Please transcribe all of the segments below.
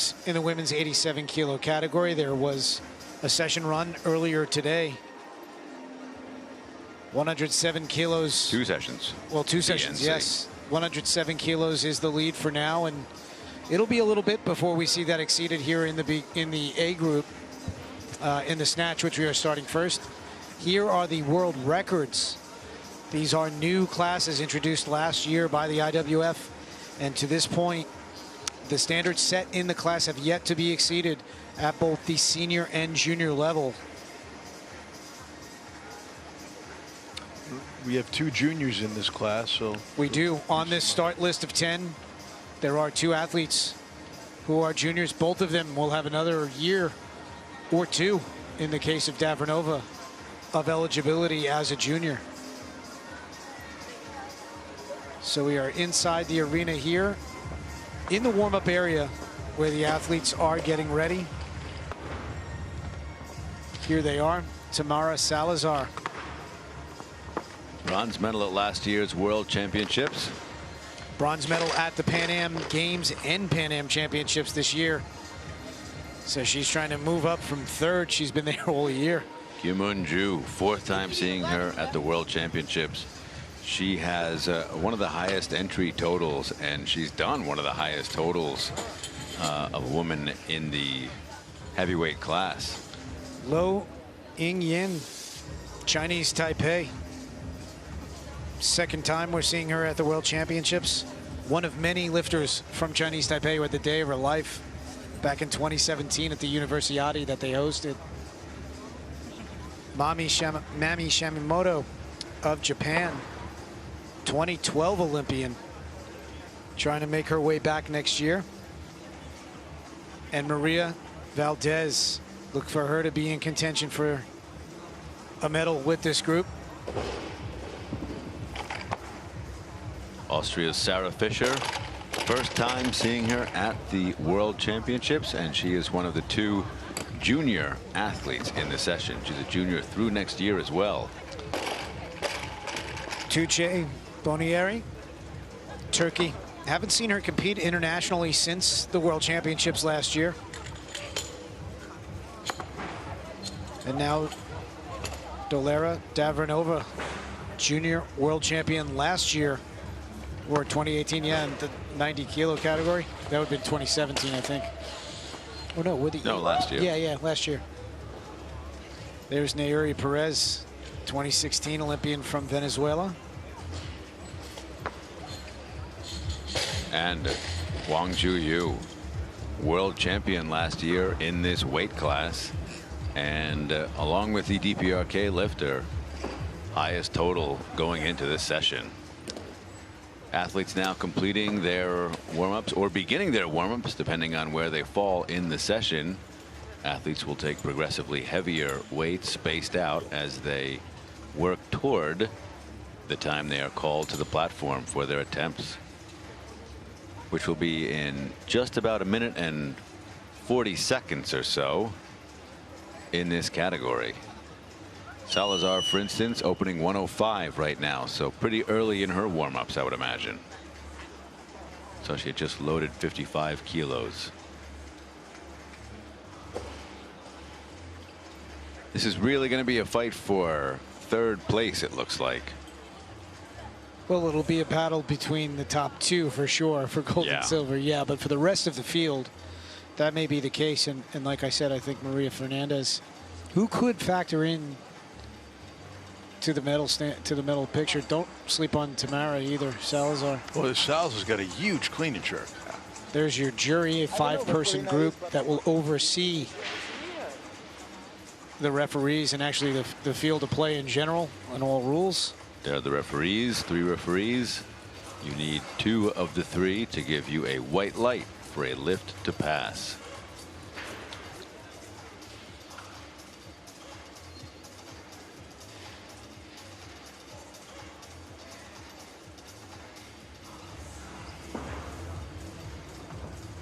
things in the women's 87 kilo category. There was a session run earlier today. 107 kilos. 2 sessions. Well, 2 sessions, yes. 107 kilos is the lead for now, and it'll be a little bit before we see that exceeded here in the A group, in the snatch, which we are starting first. Here are the world records. These are new classes introduced last year by the IWF, and to this point, the standards set in the class have yet to be exceeded at both the senior and junior level. We have 2 juniors in this class, so we do. On this start list of 10, there are 2 athletes who are juniors. Both of them will have another year or 2, in the case of Davronova, of eligibility as a junior. So we are inside the arena here, in the warm-up area, where the athletes are getting ready. Here they are, Tamara Salazar. Bronze medal at last year's World Championships. Bronze medal at the Pan Am Games and Pan Am Championships this year. So she's trying to move up from 3rd. She's been there all year. Kyumun Ju, 4th time seeing her at the World Championships. She has one of the highest entry totals, and she's done one of the highest totals of a woman in the heavyweight class. Lo Ying-yin, Chinese Taipei. 2nd time we're seeing her at the World Championships. One of many lifters from Chinese Taipei who had the day of her life back in 2017 at the Universiade that they hosted. Mami Shamimoto of Japan, 2012 Olympian, trying to make her way back next year. And Maria Valdez, look for her to be in contention for a medal with this group. Austria's Sarah Fischer, 1st time seeing her at the World Championships, and she is one of the 2 junior athletes in the session. She's a junior through next year as well. Tuğçe Bonieri, Turkey. Haven't seen her compete internationally since the World Championships last year. And now Dolera Davronova, junior world champion last year, or 2018, yeah, in the 90 kilo category. That would have been 2017, I think. Oh no, last year. Yeah, last year. There's Nayuri Perez, 2016 Olympian from Venezuela. And Wang Juyu, world champion last year in this weight class, and along with the DPRK lifter, highest total going into this session. Athletes now completing their warm-ups or beginning their warm-ups, depending on where they fall in the session. Athletes will take progressively heavier weights spaced out as they work toward the time they are called to the platform for their attempts, which will be in just about 1 minute and 40 seconds or so in this category. Salazar, for instance, opening 105 right now, so pretty early in her warm-ups, I would imagine. So she had just loaded 55 kilos. This is really going to be a fight for 3rd place, it looks like. Well, it'll be a battle between the top 2 for sure, for gold and silver, yeah, but for the rest of the field, that may be the case. And like I said, I think Maria Fernandez, who could factor in to the medal picture. Don't sleep on Tamara either, Salazar. Well, Salazar's got a huge clean and jerk. There's your jury, a 5-person group that will oversee the referees and actually the field of play in general and all rules. There are the referees, 3 referees. You need 2 of the 3 to give you a white light for a lift to pass.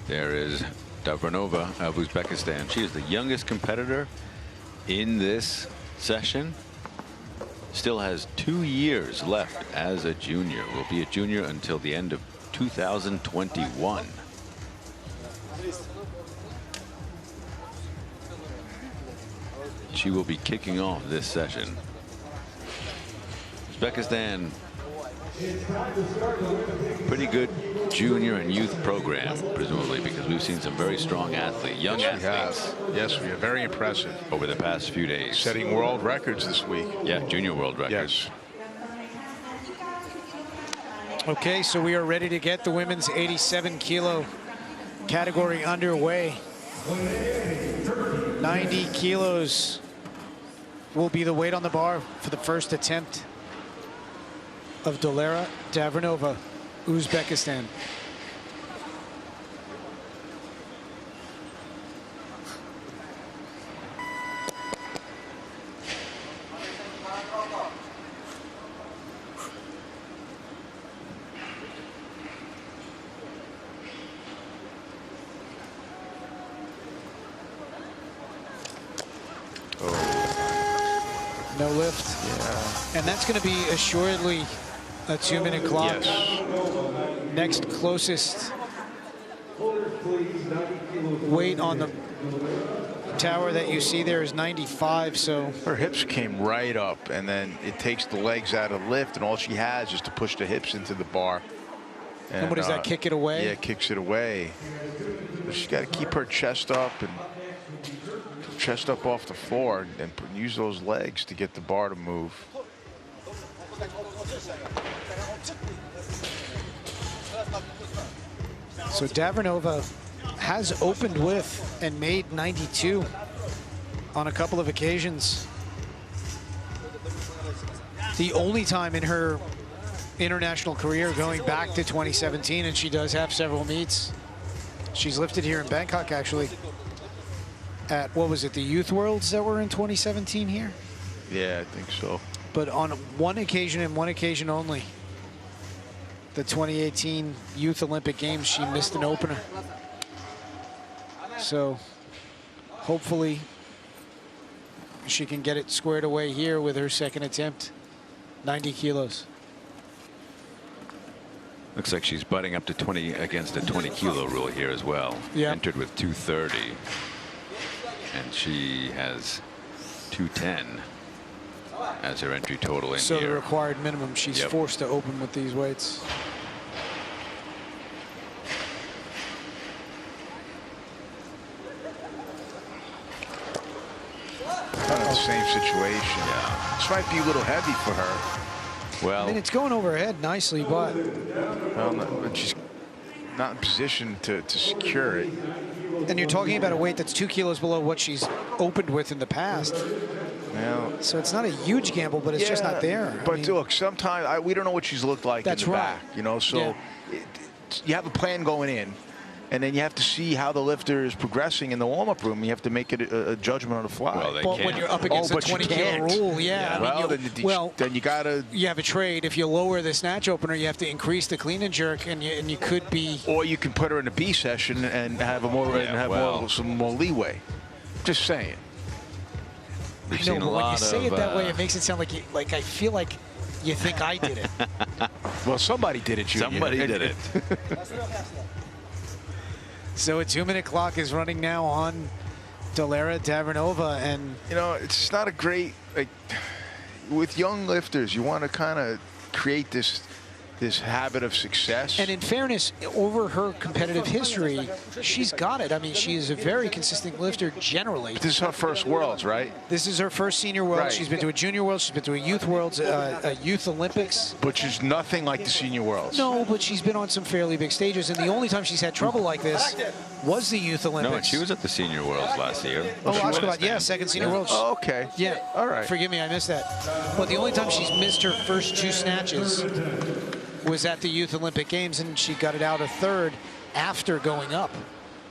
There is Davronova of Uzbekistan. She is the youngest competitor in this session. Still has 2 years left as a junior. Will be a junior until the end of 2021. She will be kicking off this session. Uzbekistan, pretty good junior and youth program, presumably, because we've seen some very strong athletes, young athletes. Yes, we are very impressive over the past few days. Setting world records this week. Yeah, junior world records. Yes. Okay, so we are ready to get the women's 87-kilo category underway. 90 kilos will be the weight on the bar for the first attempt of Dolara Davronova, Uzbekistan. No lift. Yeah. And that's going to be assuredly a 2-minute clock. Yes. Next closest weight on the tower that you see there is 95, so. Her hips came right up, and then it takes the legs out of lift, and all she has is to push the hips into the bar. And what does that, kick it away? Yeah, it kicks it away. So she's got to keep her chest up and chest up off the floor and use those legs to get the bar to move. So Davronova has opened with and made 92 on a couple of occasions. The only time in her international career going back to 2017, and she does have several meets. She's lifted here in Bangkok, actually, at, what was it, the Youth Worlds that were in 2017 here? Yeah, I think so. But on one occasion and one occasion only, the 2018 Youth Olympic Games, she missed an opener. So hopefully she can get it squared away here with her second attempt, 90 kilos. Looks like she's butting up to 20 against the 20-kilo rule here as well. Yeah. Entered with 230. And she has 210 as her entry total in So here. the required minimum, she's forced to open with these weights. Kind of the same situation. Yeah. This might be a little heavy for her. Well, I mean, it's going overhead nicely, but But she's not in position to secure it. and you're talking about a weight that's 2 kilos below what she's opened with in the past. Well, So it's not a huge gamble, but it's just not there. But I mean, look, sometimes we don't know what she's looked like That's in the right. back, you know. So you have a plan going in, and then you have to see how the lifter is progressing in the warm-up room. You have to make it a judgment on the fly. Well, they but can't. when you're up against the but you 20-kilo can't. rule, yeah. I mean, Well, then you gotta. you have a trade. If you lower the snatch opener, you have to increase the clean and jerk, and you could be. Or you can put her in a B session and have a more some more leeway. Just saying. we've I know, seen a but when you lot say of, it that way, it makes it sound like I feel like you think I did it. Well, somebody did it, Junior. somebody did it. So a 2-minute clock is running now on Dolara Davronova, and You know, it's not a great, like, with young lifters, you want to kind of create this habit of success. in fairness, over her competitive history, she's got it. I mean, she is a very consistent lifter generally. This is her first Worlds, right? This is her first senior world. Right. She's been to a junior world. She's been to a youth worlds, a youth Olympics. But she's nothing like the senior Worlds. No, but she's been on some fairly big stages, and the only time she's had trouble like this was the youth Olympics. No, and she was at the Senior Worlds last year. Oh, She Ashgabat, was. yeah, second senior worlds. Oh, okay. Yeah. All right. Forgive me, I missed that. But the only time she's missed her first 2 snatches was at the Youth Olympic Games, and she got it out a third after going up,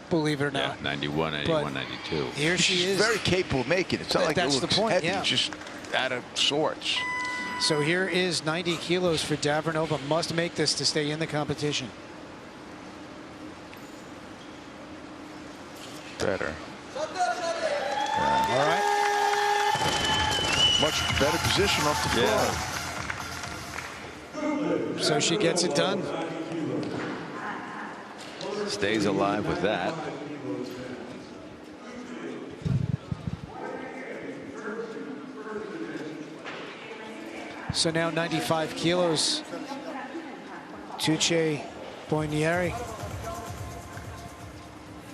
believe it or Yeah, not. 91, 81, 92. Here she She's is. very capable of making it. It's not like That's it the looks point, heavy. yeah. It's just out of sorts. So here is 90 kilos for Davronova. Must make this to stay in the competition. Better. All right. Much better position off the floor. Yeah. So she gets it done. Stays alive with that. So now 95 kilos. Tuğçe Boynieri,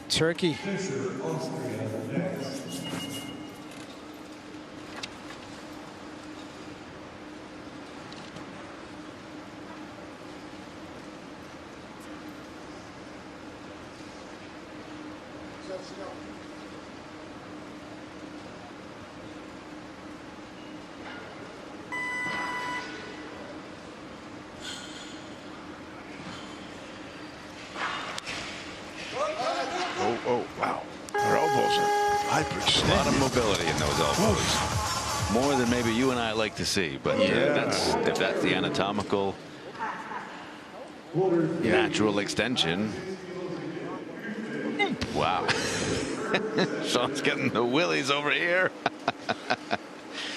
Turkey. Oh, wow. Her elbows are hyperextended. A lot of mobility in those elbows. More than maybe you and I like to see, but if that's the anatomical natural extension. Wow. Sean's getting the willies over here.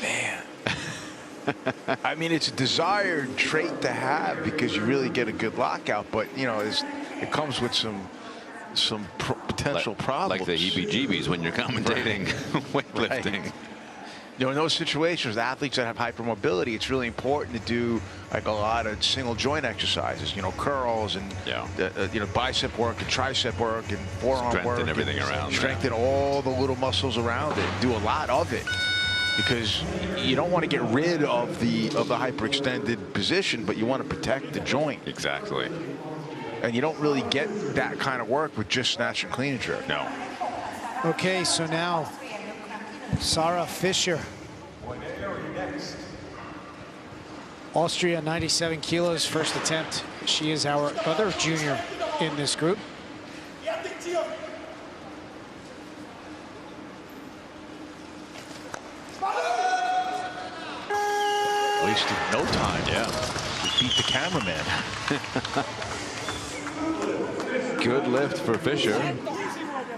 Man. I mean, it's a desired trait to have because you really get a good lockout, but, you know, it comes with some potential problems. Like the heebie-jeebies when you're commentating weightlifting. Right. You know, in those situations, the athletes that have hypermobility, it's really important to do like a lot of single joint exercises. You know, curls and you know, bicep work and tricep work and forearm work. Strengthen everything around. Strengthen all the little muscles around it. Do a lot of it because you don't want to get rid of the hyperextended position, but you want to protect the joint. Exactly. And you don't really get that kind of work with just snatch and clean and jerk. No. Okay, so now Sarah Fischer. Austria, 97 kilos, first attempt. She is our other junior in this group. Wasted no time. Yeah. Just beat the cameraman. Good lift for Fischer,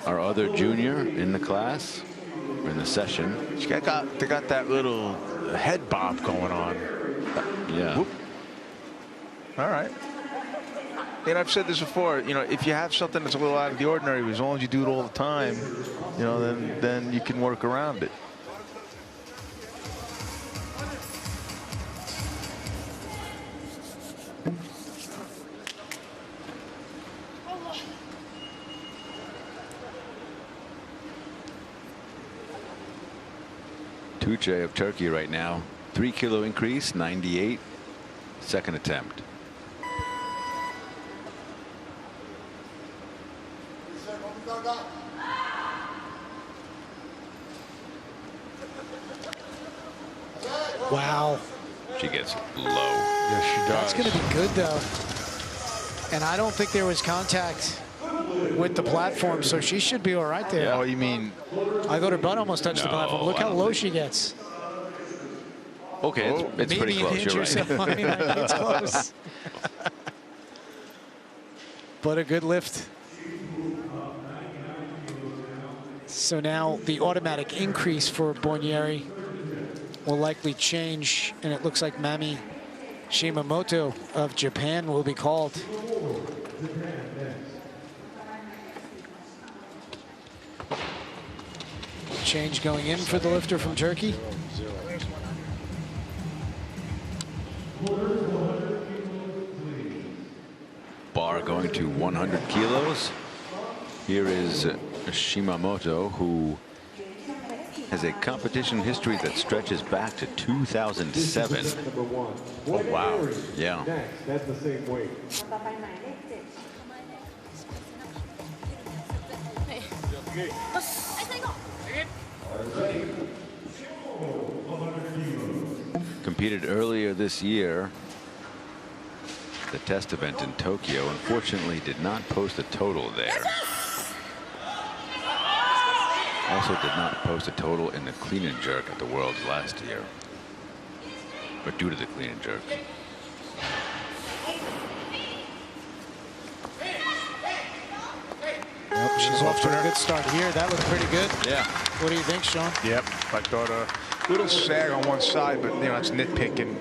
our other junior in the class, or in the session. They got that little head bob going on. Yeah. Whoop. All right. And I've said this before, you know, if you have something that's a little out of the ordinary, as long as you do it all the time, you know, then you can work around it. Tuğçe of Turkey right now, 3 kilo increase, 98, second attempt. Wow. She gets low. Yes, she does. That's going to be good, though. And I don't think there was contact with the platform, so she should be all right there. Yeah. Oh, you mean? I thought her butt almost touched the platform. Look I how don't low think- she gets. Okay, it's pretty Maybe close. an inch You're or so. right. I mean, it's close. But a good lift. So now the automatic increase for Boynieri will likely change, and it looks like Mami Shimamoto of Japan will be called. Change going in for the lifter from Turkey. Bar going to 100 kilos. Here is Shimamoto, who has a competition history that stretches back to 2007. Oh, wow. Yeah. Next, that's the same weight. Competed earlier this year, the test event in Tokyo. Unfortunately, did not post a total there. Also did not post a total in the clean and jerk at the Worlds last year, but due to the clean and jerk. Nope, she's off to a good start here. That looked pretty good. Yeah. What do you think, Sean? Yep. I thought a little sag on one side, but, you know, it's nitpicking.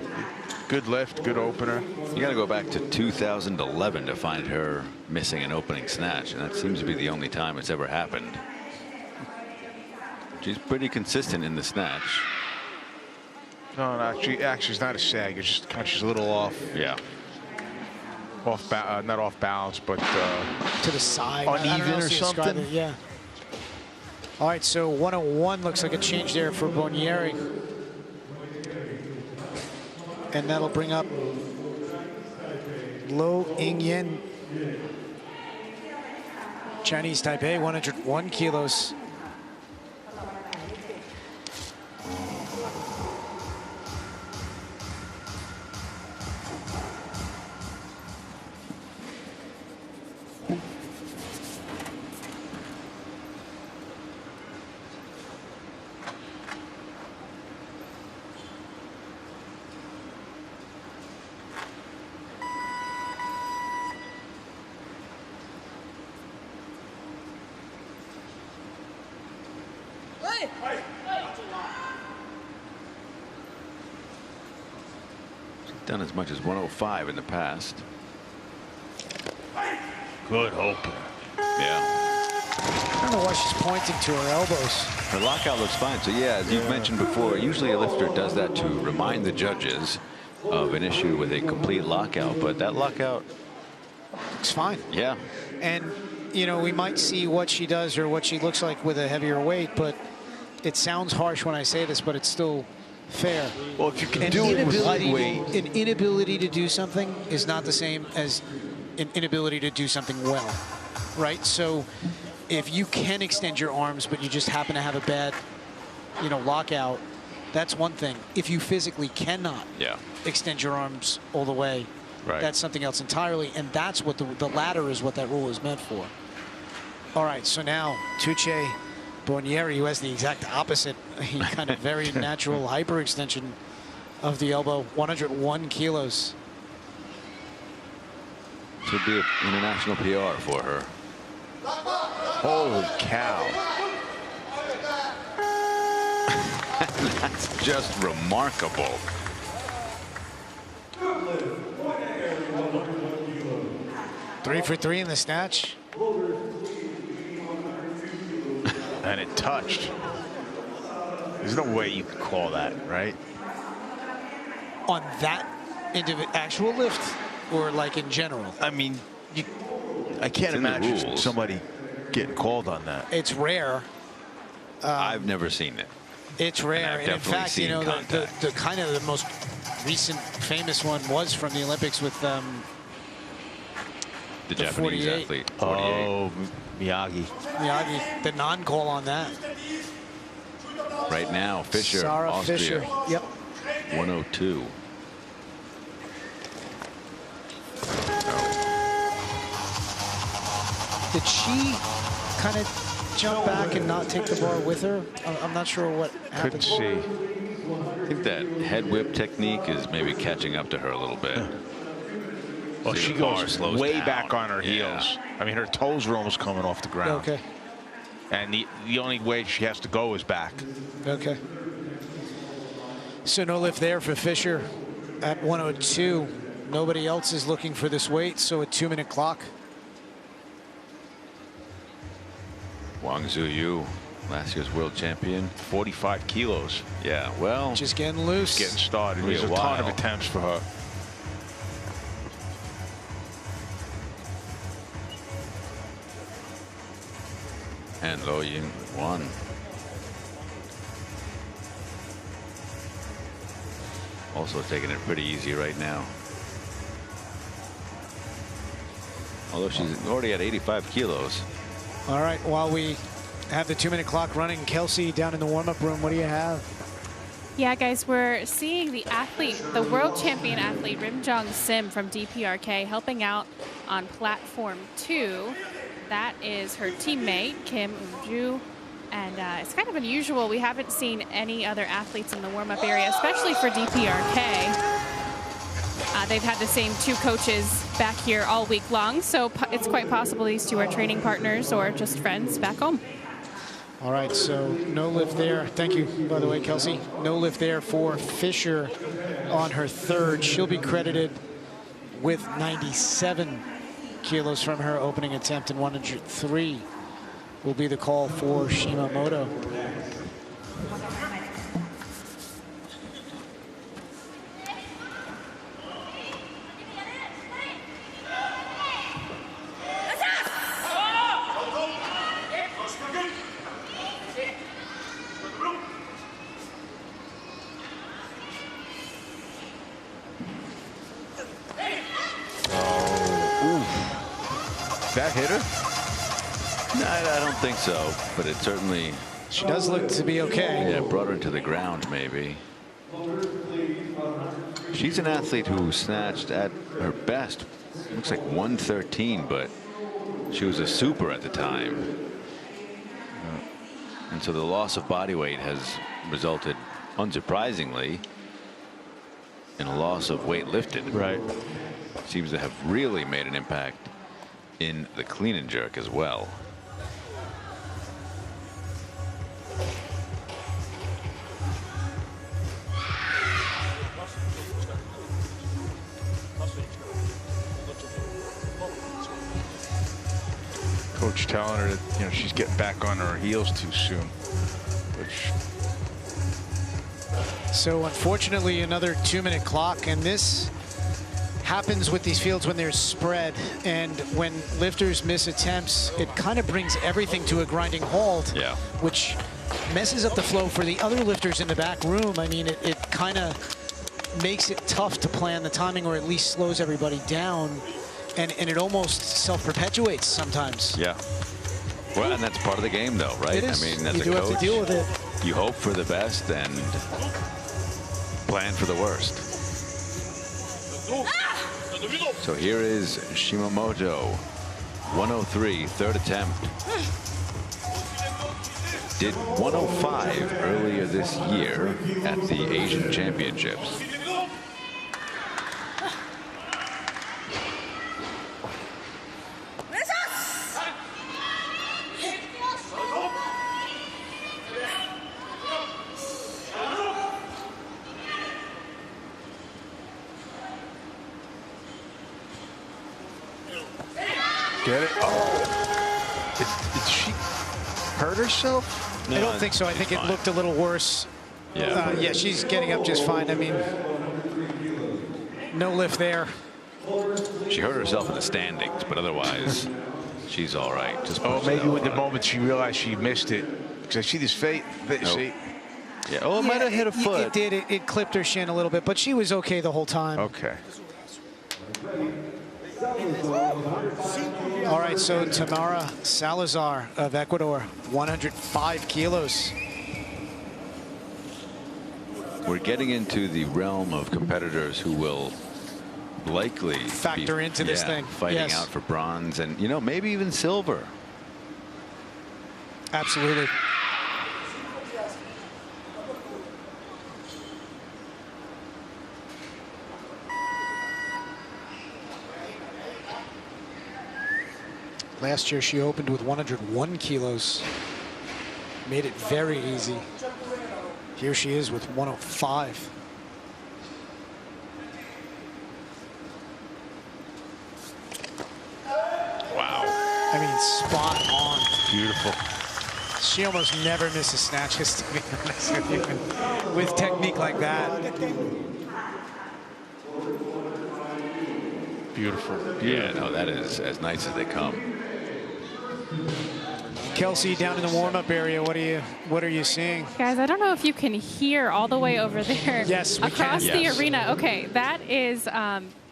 Good lift, good opener. You got to go back to 2011 to find her missing an opening snatch, and that seems to be the only time it's ever happened. She's pretty consistent in the snatch. No, actually, it's not a sag. It's just kind of she's a little off. Yeah. Not off balance, but to the side, uneven or something. Yeah. All right, so 101 looks like a change there for Bonieri, and that'll bring up Lo Yingyan, Chinese Taipei, 101 kilos. Done as much as 105 in the past. Good opener. Yeah. I don't know why she's pointing to her elbows. Her lockout looks fine. So yeah, as you've mentioned before, usually a lifter does that to remind the judges of an issue with a complete lockout, but that lockout looks fine. Yeah. And you know, we might see what she does or what she looks like with a heavier weight, but it sounds harsh when I say this, but it's still fair. Well, if you can do it with lightweight. An inability to do something is not the same as an inability to do something well, right? So if you can extend your arms, but you just happen to have a bad, you know, lockout, that's one thing. If you physically cannot extend your arms all the way, that's something else entirely, and that's what the latter is what that rule is meant for. All right, so now Tuche Bonieri, who has the exact opposite, kind of very natural hyperextension of the elbow, 101 kilos. Should be an international PR for her. Holy cow. That's just remarkable. Three for three in the snatch. And it touched. There's no way you could call that, right? On that actual lift, or like in general? I mean, I can't imagine somebody getting called on that. It's rare. I've never seen it. It's rare, and in fact, you know, the kind of the most recent famous one was from the Olympics with the Japanese 48. athlete. 48. Oh, Miyagi. Miyagi, the non-call on that. Right now, Fisher, Sarah Austria. Fisher. Yep. 102. Did she kind of jump back and not take the bar with her? I'm not sure what happened. Couldn't see. I think that head whip technique is maybe catching up to her a little bit. Well, she goes way back on her heels. I mean, her toes were almost coming off the ground. Okay. And the only way she has to go is back. Okay. So no lift there for Fisher at 102. Nobody else is looking for this weight, so a 2-minute clock. Wang Zuyu, last year's world champion. 45 kilos. Yeah, well. Just getting loose. Getting started. There's a ton of attempts for her. And Lo Ying won. Also taking it pretty easy right now. Although she's already at 85 kilos. All right, while we have the 2-minute clock running, Kelsey down in the warm-up room, what do you have? Yeah, guys, we're seeing the athlete, the world champion athlete, Rimjong Sim from DPRK, helping out on platform 2. That is her teammate, Kim Eun-ju. And it's kind of unusual. We haven't seen any other athletes in the warm-up area, especially for DPRK. They've had the same 2 coaches back here all week long, so it's quite possible these 2 are training partners or just friends back home. All right, so no lift there. Thank you, by the way, Kelsey. No lift there for Fisher on her 3rd. She'll be credited with 97 kilos from her opening attempt, and 103 will be the call for Shimamoto. that hit her? No, I don't think so, but it certainly... She does look to be okay. Yeah, brought her to the ground, maybe. She's an athlete who snatched at her best. Looks like 113, but she was a super at the time. And so the loss of body weight has resulted, unsurprisingly, in a loss of weight lifted. Right. Seems to have really made an impact in the clean and jerk as well. Coach telling her that she's getting back on her heels too soon. Which. So unfortunately, another 2-minute clock, and this happens with these fields when there's spread, and when lifters miss attempts, it kind of brings everything to a grinding halt. Yeah. Which messes up the flow for the other lifters in the back room. I mean, it kind of makes it tough to plan the timing, or at least slows everybody down. And it almost self-perpetuates sometimes. Yeah. Well, and that's part of the game, though, right? It is. I mean, as you a do coach, have to deal with it. You hope for the best and plan for the worst. So here is Shimamoto, 103, third attempt. Did 105 earlier this year at the Asian Championships. Get it? Oh. Did she hurt herself? No, I don't think so. I think it looked a little worse. Yeah. Yeah, she's getting up just fine. I mean, no lift there. She hurt herself in the standings, but otherwise, she's all right. Just maybe with the moment she realized she missed it. Because I see this fate. See? Yeah. Oh, it might have hit a foot. It did. It clipped her shin a little bit, but she was okay the whole time. Okay. All right, so Tamara Salazar of Ecuador, 105 kilos. We're getting into the realm of competitors who will likely factor into this thing. Fighting out for bronze and, maybe even silver. Absolutely. Last year, she opened with 101 kilos. Made it very easy. Here she is with 105. Wow. I mean, spot on. Beautiful. She almost never misses snatches, to be honest with you, with technique like that. Beautiful. Yeah, no, that is as nice as they come. Kelsey, down in the warm-up area, what are you seeing? Guys, I don't know if you can hear all the way over there. Yes, we across can. the arena. Okay, that is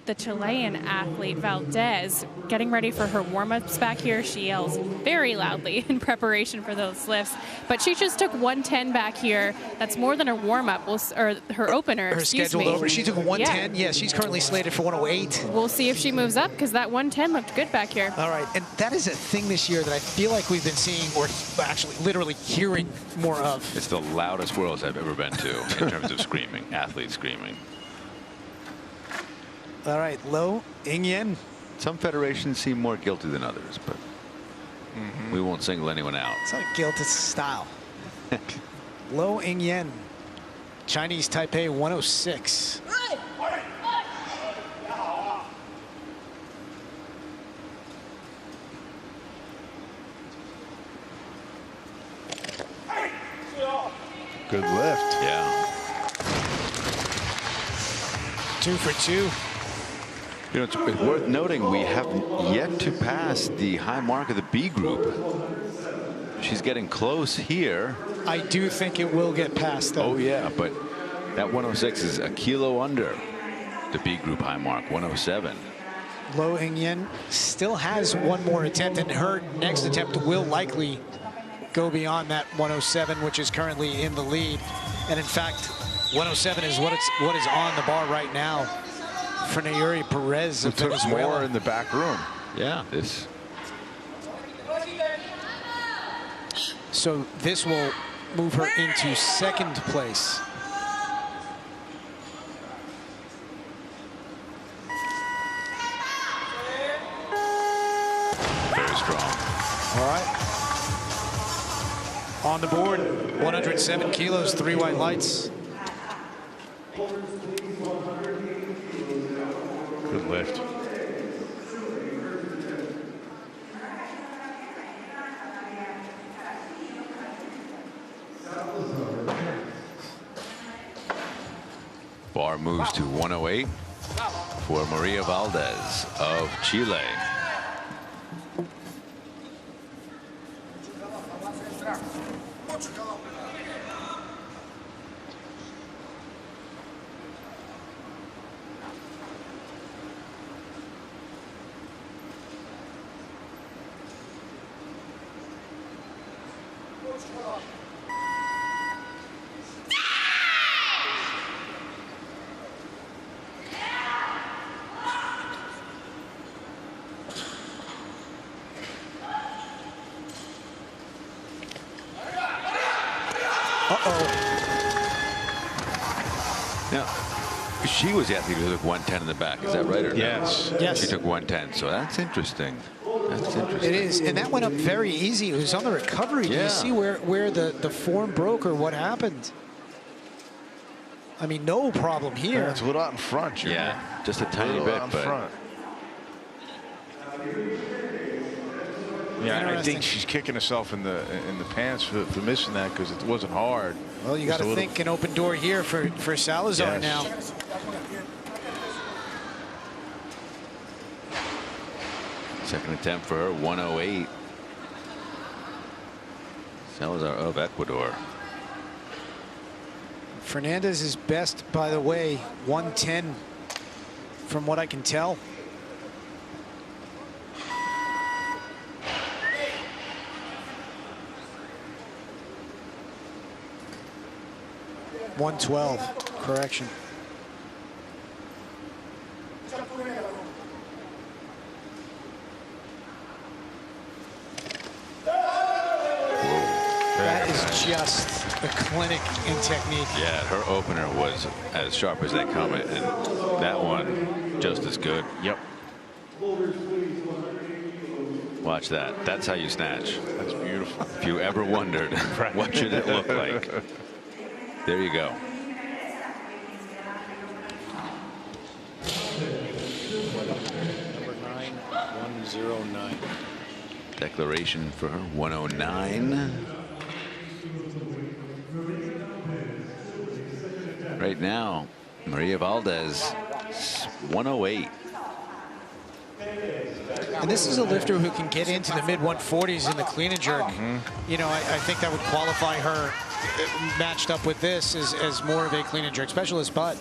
the Chilean athlete Valdez getting ready for her warm-ups back here. She yells very loudly in preparation for those lifts, but she just took 110 back here. That's more than her warm-up, or her opener. Her scheduled over. She took 110. Yeah, she's currently slated for 108. We'll see if she moves up, because that 110 looked good back here. All right, and that is a thing this year that I feel like we've been seeing, or actually literally hearing more of. It's the loudest worlds I've ever been to in terms of screaming, athletes screaming. All right, Lo Yingyan. Some federations seem more guilty than others, but we won't single anyone out. It's not guilt, it's style. Lo Yingyan, Chinese Taipei 106. Good lift. Yeah. 2 for 2. It's worth noting we have yet to pass the high mark of the B group. She's getting close here. I do think it will get past, though. Oh, yeah, but that 106 is a kilo under the B group high mark, 107. Lo Ing-yen still has one more attempt, and her next attempt will likely go beyond that 107, which is currently in the lead. And in fact, 107 is what is on the bar right now for Nayuri Perez of Venezuela. More in the back room. Yeah, this. So this will move her into second place. Very strong. All right. On the board, 107 kilos, 3 white lights. Good lift. Bar moves to 108 for Maria Valdez of Chile. Now, she was the athlete who took 110 in the back. Is that right? Or Yes. no? Yes. She took 110. So that's interesting. That's interesting. It is, and that went up very easy. It was on the recovery. Do Yeah. you see where the form broke or what happened? I mean, no problem here. Yeah, it's a little out in front. You know? Yeah, just a tiny bit, out in but front. Yeah, I Interesting. think she's kicking herself in the pants for missing that because it wasn't hard. Well, you got to think an open door here for Salazar Yes. now. second attempt for her, 108. Salazar of Ecuador. Fernandez's best, by the way, 110, from what I can tell. $112, correction. That is just a clinic in technique. Yeah, her opener was as sharp as they come, and that one just as good. Yep. Watch that. That's how you snatch. That's beautiful. If you ever wondered what should it look like, there you go. Number 9, 109. Declaration for her, 109. Right now, Maria Valdez, 108. And this is a lifter who can get into the mid-140s in the clean and jerk. You know, I think that would qualify her matched up with this as more of a clean and jerk specialist. But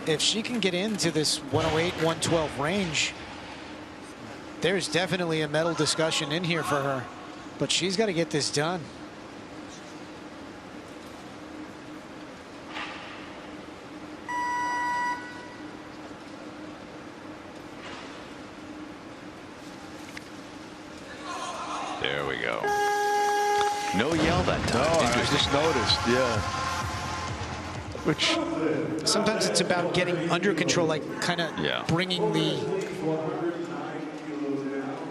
if she can get into this 108, 112 range, there's definitely a medal discussion in here for her. But she's got to get this done. There we go. No yell that time. No, I Interesting. just noticed. Yeah. Which Sometimes it's about getting under control, like kind of bringing the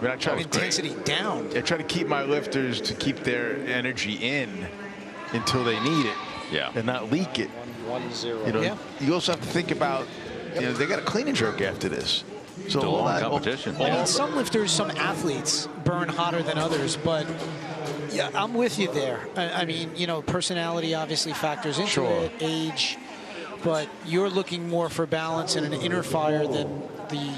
I try to intensity down. I try to keep my lifters to keep their energy in until they need it. Yeah. And not leak it. 110. You know, Yeah. you also have to think about, you know, they got a clean and jerk after this. So It's a long competition. I mean, some lifters, some athletes burn hotter than others, but yeah, I'm with you there. I mean, you know, personality obviously factors into it, age, but you're looking more for balance and an inner fire than the...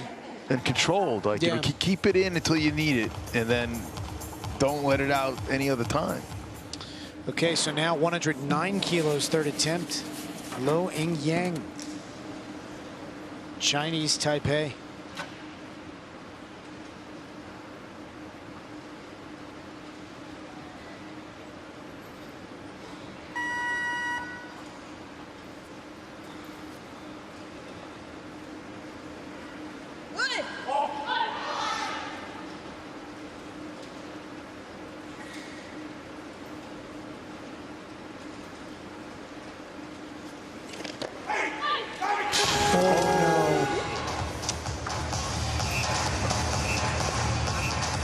And controlled, like you know, keep it in until you need it, and then don't let it out any other time. Okay, so now 109 kilos, third attempt. Lo Ing-yang, Chinese Taipei.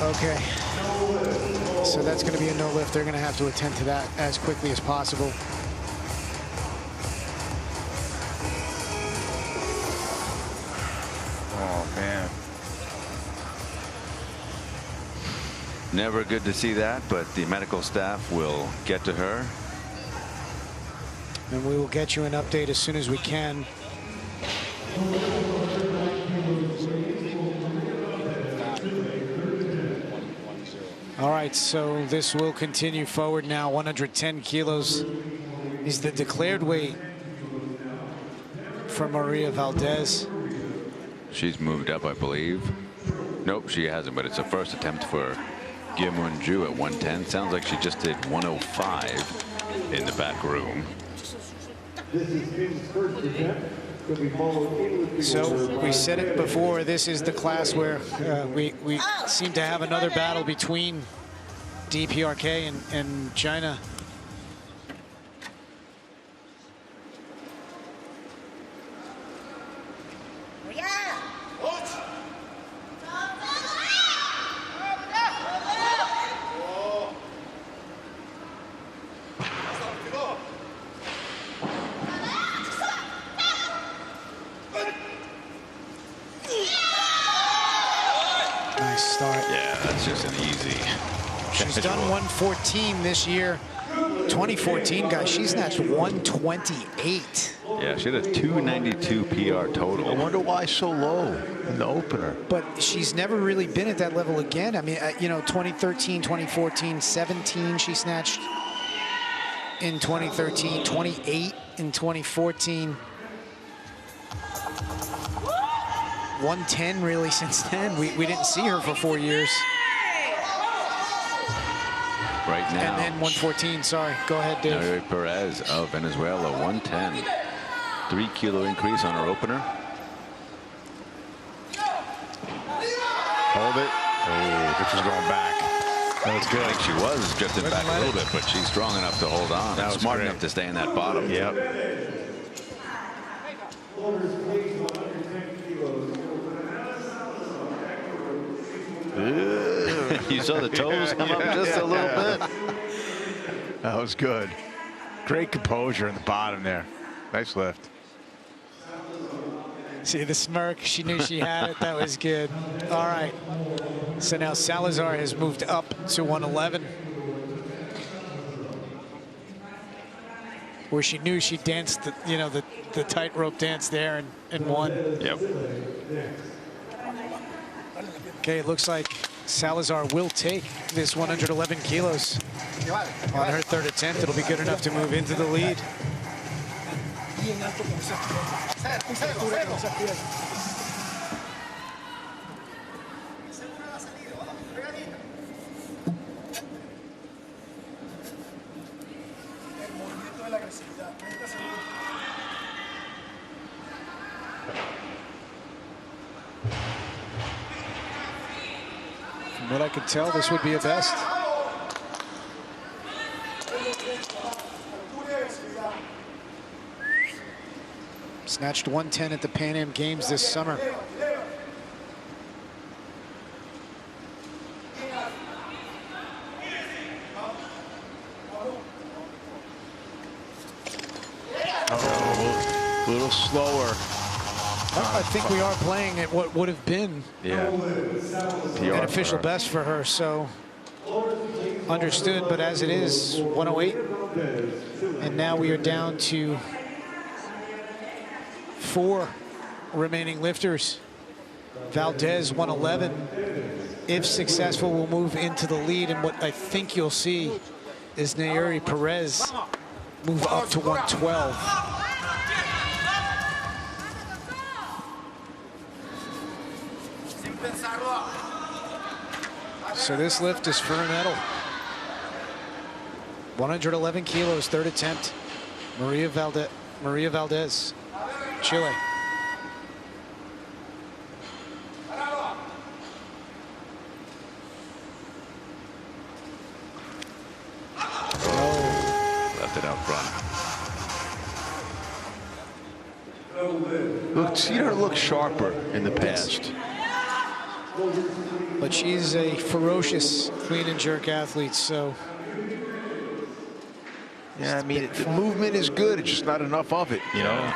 Okay. So that's going to be a no lift. They're going to have to attend to that as quickly as possible. Oh, man. Never good to see that, but the medical staff will get to her. And we will get you an update as soon as we can. All right, so this will continue forward now. 110 kilos is the declared weight for Maria Valdez. She's moved up, I believe. Nope, she hasn't, but it's a first attempt for Gyemun Ju at 110. Sounds like she just did 105 in the back room. This is Kim's first attempt. So we said it before, this is the class where we seem to have another battle between DPRK and China. Nice start. Yeah, that's just an easy. She's done 114 this year. 2014, guys, she snatched 128. Yeah, she had a 292 PR total. I wonder why so low in the opener. But she's never really been at that level again. I mean, you know, 2013, 2014, 17 she snatched in 2013, 28 in 2014. 110 really since then. We didn't see her for 4 years. Right now. And then 114, sorry. Go ahead, Dave. Nayeli Perez of Venezuela, 110. 3 kilo increase on her opener. Hold it. Oh, this is going back. That was good. I think she was drifting back a little bit, but she's strong enough to hold on. That was smart great. enough to stay in that bottom. Yep. You saw the toes come up just a little bit. That was good. Great composure in the bottom there. Nice lift. See the smirk. She knew she had it. That was good. All right. So now Salazar has moved up to 111. Where she knew she danced, the tightrope dance there and won. Yep. Okay, it looks like Salazar will take this 111 kilos on her third attempt. It'll be good enough to move into the lead. From what I could tell, this would be a best. Snatched 110 at the Pan Am Games this summer. Oh, a little slower. I think we are playing at what would have been an official best for her, so understood, but as it is, 108. And now we are down to 4 remaining lifters. Valdez, 111. If successful, will move into the lead, and what I think you'll see is Nayeli Perez move up to 112. So this lift is for a medal. 111 kilos, third attempt. Maria Valdez, Chile. Left it out front. Look, seen her look sharper in the past. But she's a ferocious clean and jerk athlete, so. Yeah, I mean, the movement is good. It's just not enough of it, you know?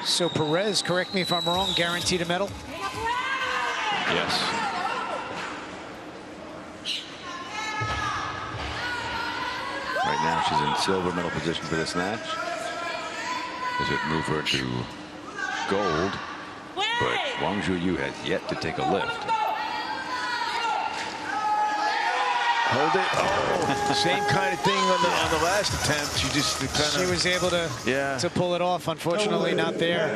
So Perez, correct me if I'm wrong, guaranteed a medal? Yes. Right now she's in silver medal position for the snatch. Does it move her to gold? But Wang Zhuyu has yet to take a lift. Hold it. Oh, same kind of thing on the last attempt. She just She was able to pull it off. Unfortunately, not there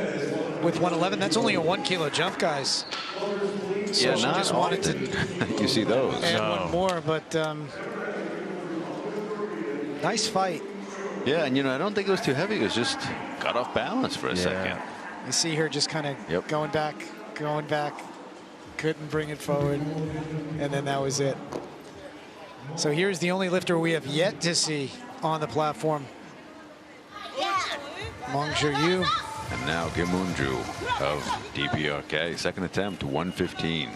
with 111. That's only a 1 kilo jump, guys. So Yeah, she not just wanted to you see those. add one more, but nice fight. Yeah, and you know, I don't think it was too heavy. It was just got off balance for a second. You see her just kind of going back, couldn't bring it forward, and then that was it. So here's the only lifter we have yet to see on the platform. Wang Zhuyu. And now Kim Moon-ju of DPRK, second attempt, 115.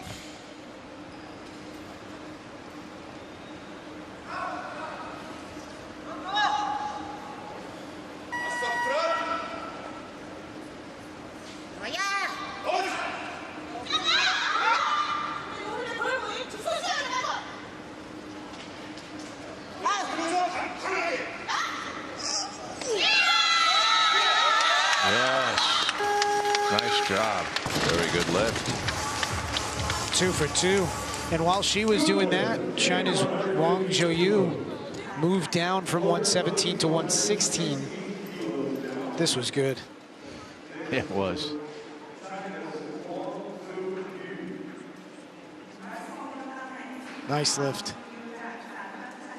Very good lift. 2 for 2. And while she was doing that, China's Wang Zhuyu moved down from 117 to 116. This was good. Yeah, it was. Nice lift.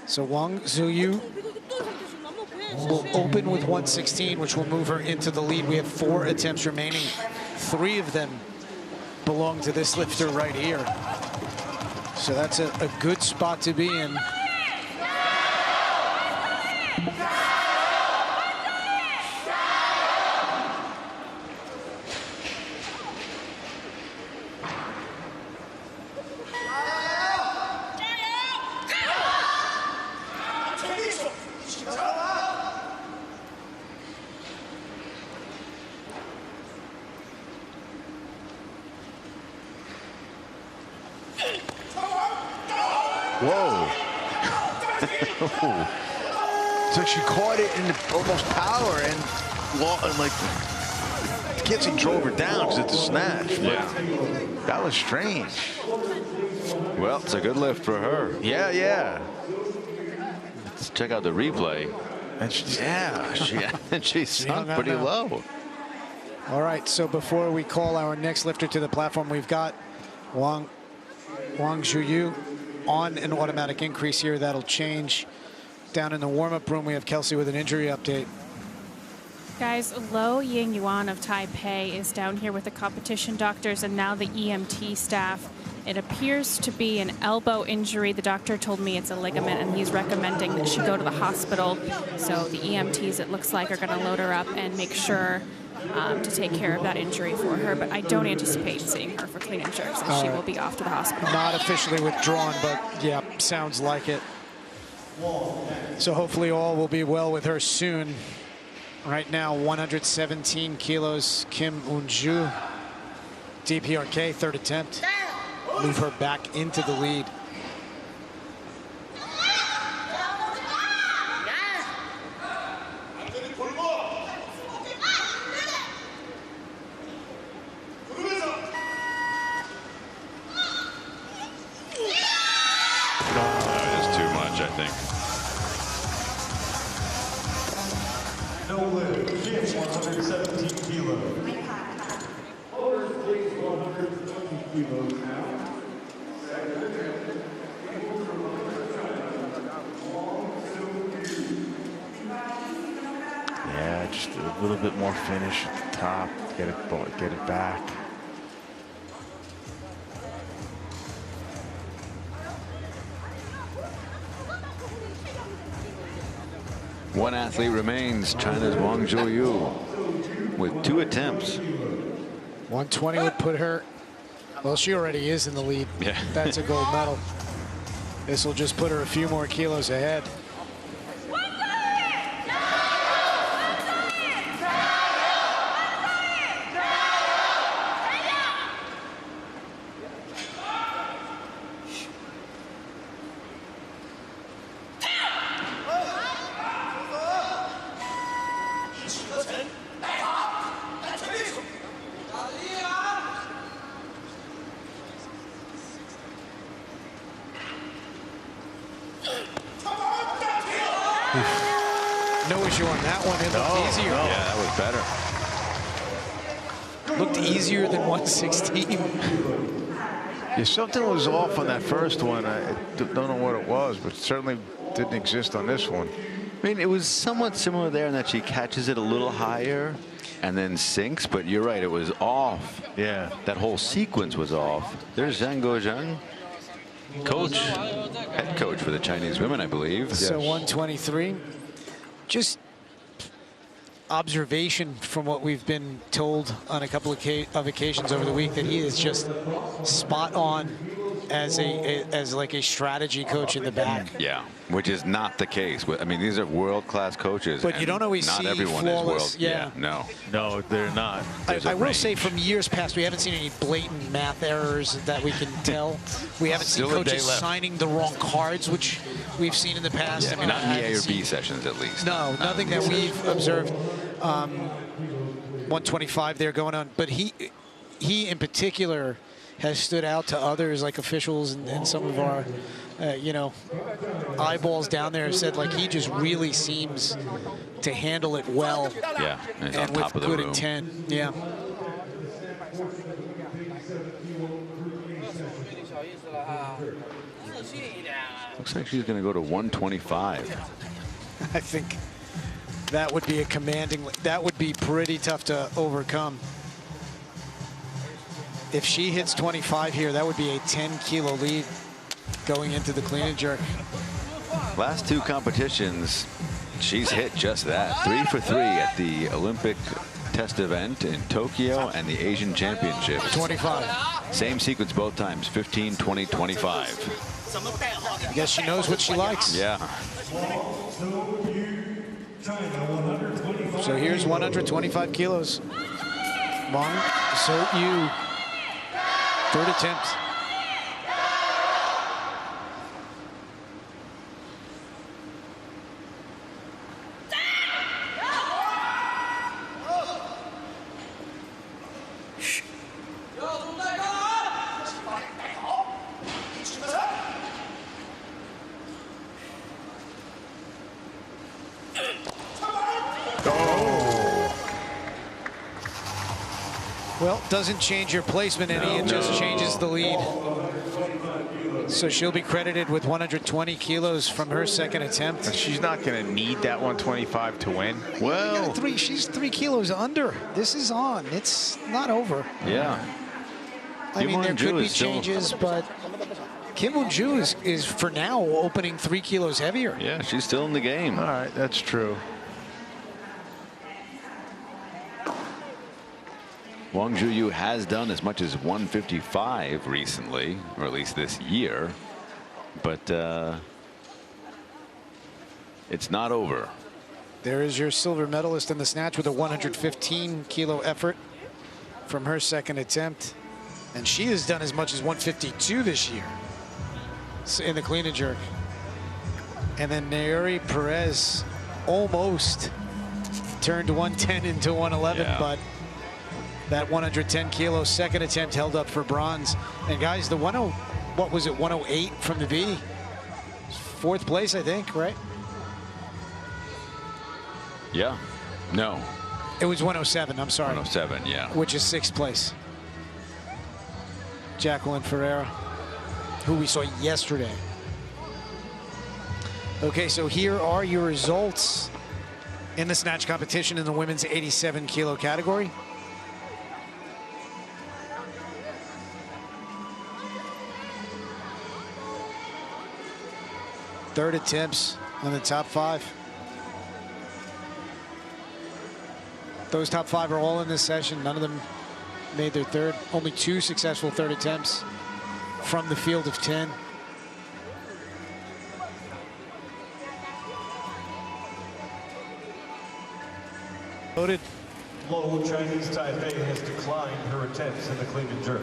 So Wang Zhuyu will open with 116, which will move her into the lead. We have 4 attempts remaining. 3 of them belong to this lifter right here. So that's a good spot to be in. Whoa. So she caught it in almost power and like can't say drove her down because it's a snatch. But that was strange. Well, it's a good lift for her. Yeah. Let's check out the replay. And she sunk pretty low. All right, so before we call our next lifter to the platform, we've got Wang Zhuyu on an automatic increase here. That'll change. Down in the warm-up room, we have Kelsey with an injury update. Guys, Lo Ying Yuan of Taipei is down here with the competition doctors and now the EMT staff. It appears to be an elbow injury. The doctor told me it's a ligament, and he's recommending that she go to the hospital. So the EMTs, it looks like, are going to load her up and make sure to take care of that injury for her. But I don't anticipate seeing her for clean and jerks, and she will be off to the hospital. Not officially withdrawn, but yeah, sounds like it. So hopefully all will be well with her soon. Right now, 117 kilos, Kim Moon-ju, DPRK, third attempt. Move her back into the lead. That is too much, I think. No lift, Kim, 117 kilos. Others take 120 kilos now. Yeah, just a little bit more finish at the top. Get it back. One athlete remains, China's Wang Zhuyu, with 2 attempts. 120 would put her, well, she already is in the lead. Yeah. That's a gold medal. This will just put her a few more kilos ahead. No issue on that one. It looked easier. Yeah, that was better. Looked easier than 116. Yeah, something was off on that first one. I don't know what it was, but certainly didn't exist on this one. I mean, it was somewhat similar there in that she catches it a little higher and then sinks, but you're right, it was off. Yeah. That whole sequence was off. There's Zhang Guozhang, head coach for the Chinese women, I believe. So Yes. 123. Just observation from what we've been told on a couple of occasions over the week, that he is just spot on as like a strategy coach in the back. Yeah, which is not the case. I mean, these are world-class coaches. But you don't always not see everyone flawless, is world. yeah. No, they're not. I will say from years past, we haven't seen any blatant math errors that we can tell. We haven't seen Still a day coaches left. signing the wrong cards, which we've seen in the past. Yeah, I mean, not in I the A haven't or B seen- sessions, at least. No, nothing that we've observed. 125 there going on, but he in particular has stood out to others, like officials and some of our, you know, eyeballs down there, have said like he just really seems to handle it well. Yeah, and he's on And with top of the good room. intent. Yeah. Looks like she's going to go to 125. I think that would be a commanding, that would be pretty tough to overcome. If she hits 25 here, that would be a 10-kilo lead going into the clean and jerk. Last two competitions, she's hit just that. 3 for 3 at the Olympic test event in Tokyo and the Asian Championships. 25. Same sequence both times, 15, 20, 25. I guess she knows what she likes. Yeah. So here's 125 kilos. Wang So-yu, third attempt. Well, doesn't change your placement any, it just changes the lead. So she'll be credited with 120 kilos from her second attempt. She's not going to need that 125 to win. Well, She's 3 kilos under. This is on. It's not over. yeah. I mean, there Kim could Won-ju be is still- changes, but Kim Won-ju is for now opening 3 kilos heavier. Yeah, she's still in the game. All right, that's true. Wang Zhuyu has done as much as 155 recently, or at least this year, but it's not over. There is your silver medalist in the snatch with a 115-kilo effort from her second attempt. And she has done as much as 152 this year in the clean and jerk. And then Nayuri Perez almost turned 110 into 111, Yeah. but that 110-kilo second attempt held up for bronze. And guys, the 108 from the B? Fourth place, I think, right? Yeah. No. It was 107, I'm sorry. 107, yeah. Which is sixth place. Jacqueline Ferreira, who we saw yesterday. Okay, so here are your results in the snatch competition in the women's 87-kilo category. Third attempts on the top 5. Those top 5 are all in this session. None of them made their third. Only 2 successful third attempts from the field of 10. Loaded. Low Chinese Taipei has declined her attempts in the clean and jerk.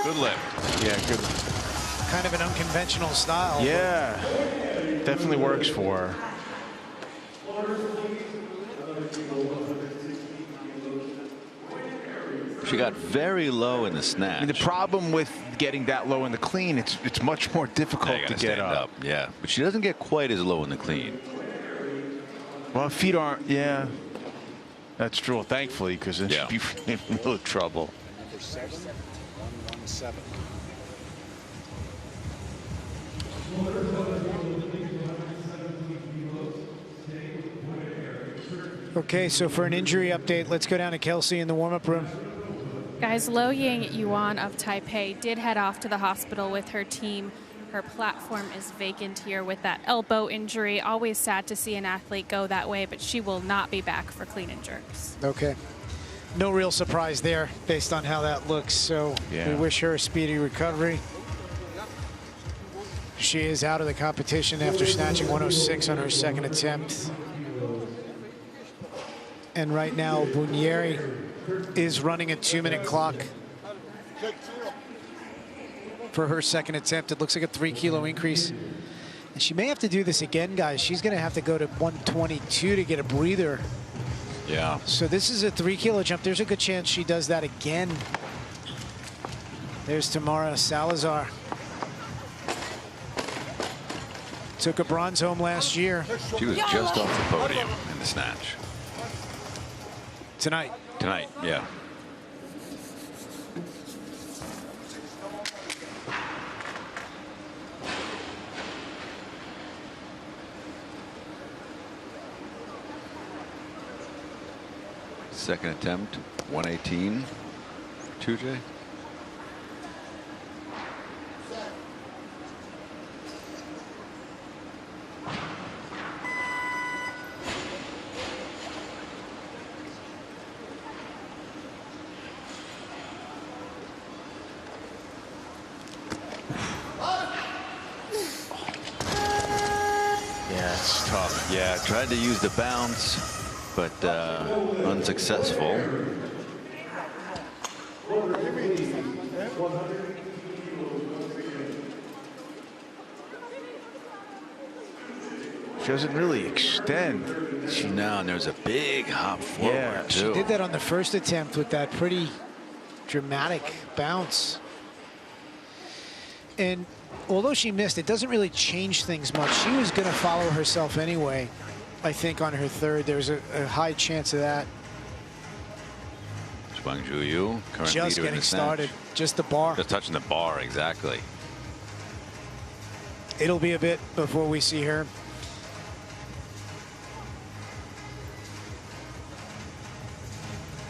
Good lift. Yeah, good. Kind of an unconventional style. Yeah, definitely works for her. She got very low in the snatch. I mean, the problem with getting that low in the clean, it's much more difficult to get up. Yeah, but she doesn't get quite as low in the clean. Well, her feet aren't. Yeah, that's true. Thankfully, because then she'd be in real trouble. Number 7, 117. Okay, so for an injury update, let's go down to Kelsey in the warm-up room. Guys, Lo Ying Yuan of Taipei did head off to the hospital with her team. Her platform is vacant here with that elbow injury. Always sad to see an athlete go that way, but she will not be back for clean and jerks. Okay. No real surprise there based on how that looks. So we wish her a speedy recovery. She is out of the competition after snatching 106 on her second attempt. And right now, Bunieri is running a 2-minute clock for her second attempt. It looks like a 3-kilo increase. And she may have to do this again, guys. She's going to have to go to 122 to get a breather. Yeah. So this is a 3-kilo jump. There's a good chance she does that again. There's Tamara Salazar. Took a bronze home last year. She was just off the podium in the snatch. Tonight. Tonight, yeah. Second attempt, 118. 2J. Yeah, tried to use the bounce, but unsuccessful. She doesn't really extend. No, and there's a big hop forward, too. She did that on the first attempt with that pretty dramatic bounce. And although she missed, it doesn't really change things much. She was going to follow herself anyway, I think, on her third. There's a high chance of that. Wang Zhuyu, current Just leader in getting the snatch. started. Just the bar. Just touching the bar, exactly. It'll be a bit before we see her.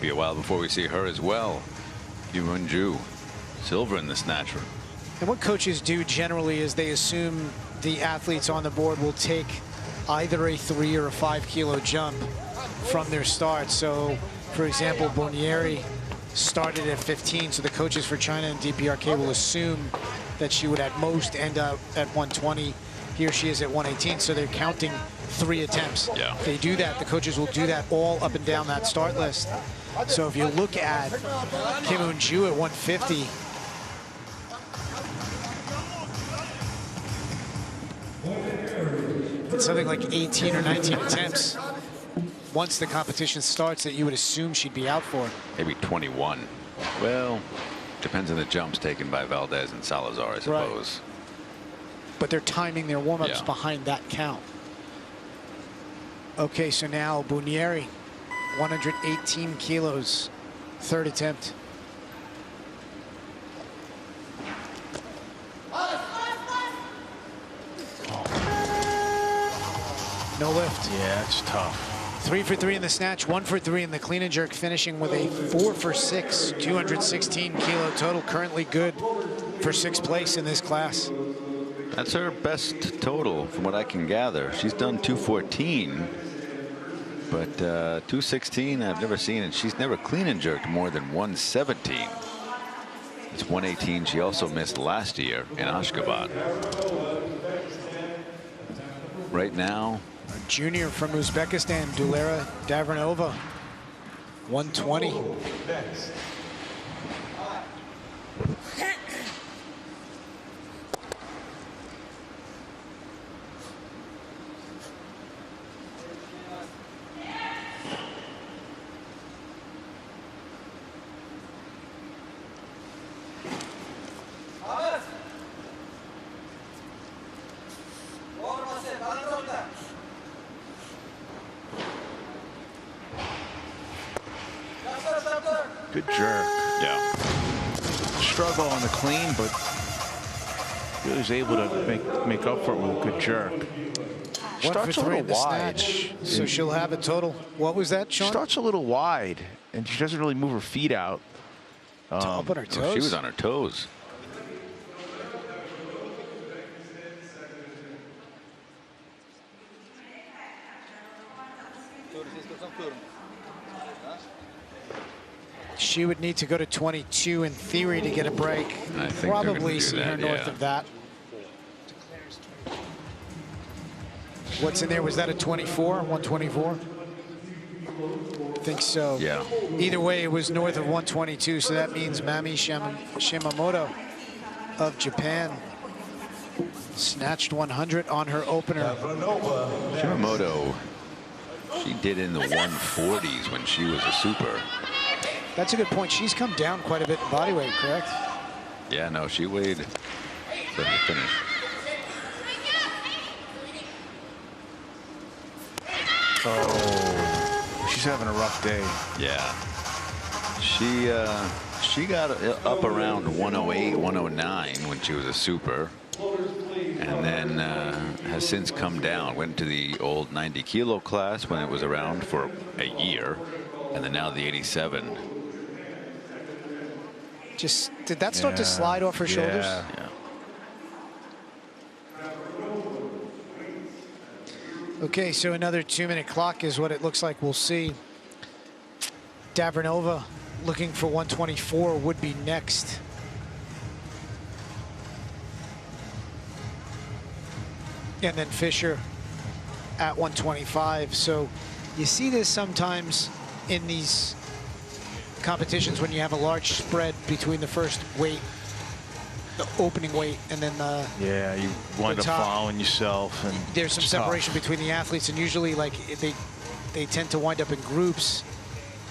Be a while before we see her as well. Yuan Ju, silver in the snatch. And what coaches do generally is they assume the athletes on the board will take either a 3 or a 5 kilo jump from their start. So, for example, Bonieri started at 15, so the coaches for China and DPRK will assume that she would at most end up at 120. Here she is at 118, so they're counting 3 attempts. Yeah. They do that, the coaches will do that all up and down that start list. So if you look at Kim Eun-ju at 150, it's something like 18 or 19 attempts once the competition starts that you would assume she'd be out for. Maybe 21. Well, depends on the jumps taken by Valdez and Salazar, I suppose. Right. But they're timing their warm-ups behind that count. Okay, so now Bunieri, 118 kilos. Third attempt. No lift. Yeah, it's tough. 3 for 3 in the snatch, 1 for 3 in the clean and jerk, finishing with a 4 for 6, 216 kilo total. Currently good for 6th place in this class. That's her best total from what I can gather. She's done 214, but 216 I've never seen, and she's never clean and jerked more than 117. It's 118 she also missed last year in Ashgabat. Right now, Junior from Uzbekistan, Dulera Davranova, 120. Good jerk. yeah. Struggle on the clean, but really was able to make up for it with a good jerk. 1 for Starts a 3 little in the wide. snatch, so she'll have a total. What was that, Sean? Starts a little wide, and she doesn't really move her feet out. Up on her toes. Oh, she was on her toes. She would need to go to 22 in theory to get a break. I think they're gonna Probably do see her that, north yeah. of that. What's in there? Was that a 24? 124? I think so. Yeah. Either way, it was north of 122, so that means Mami Shimamoto of Japan snatched 100 on her opener. Shimamoto, she did in the 140s when she was a super. That's a good point. She's come down quite a bit in body weight, correct? Yeah, no, she weighed for the finish. Oh, she's having a rough day. Yeah. She got up around 108, 109 when she was a super, and then has since come down. Went to the old 90 kilo class when it was around for a year, and then now the 87. Just did that start to slide off her shoulders? Yeah. Okay, so another 2-minute clock is what it looks like we'll see. Davranova looking for 124 would be next. And then Fisher at 125. So you see this sometimes in these competitions when you have a large spread between the first weight, the opening weight, and then the You wind up following yourself, and there's some separation between the athletes, and usually like they tend to wind up in groups,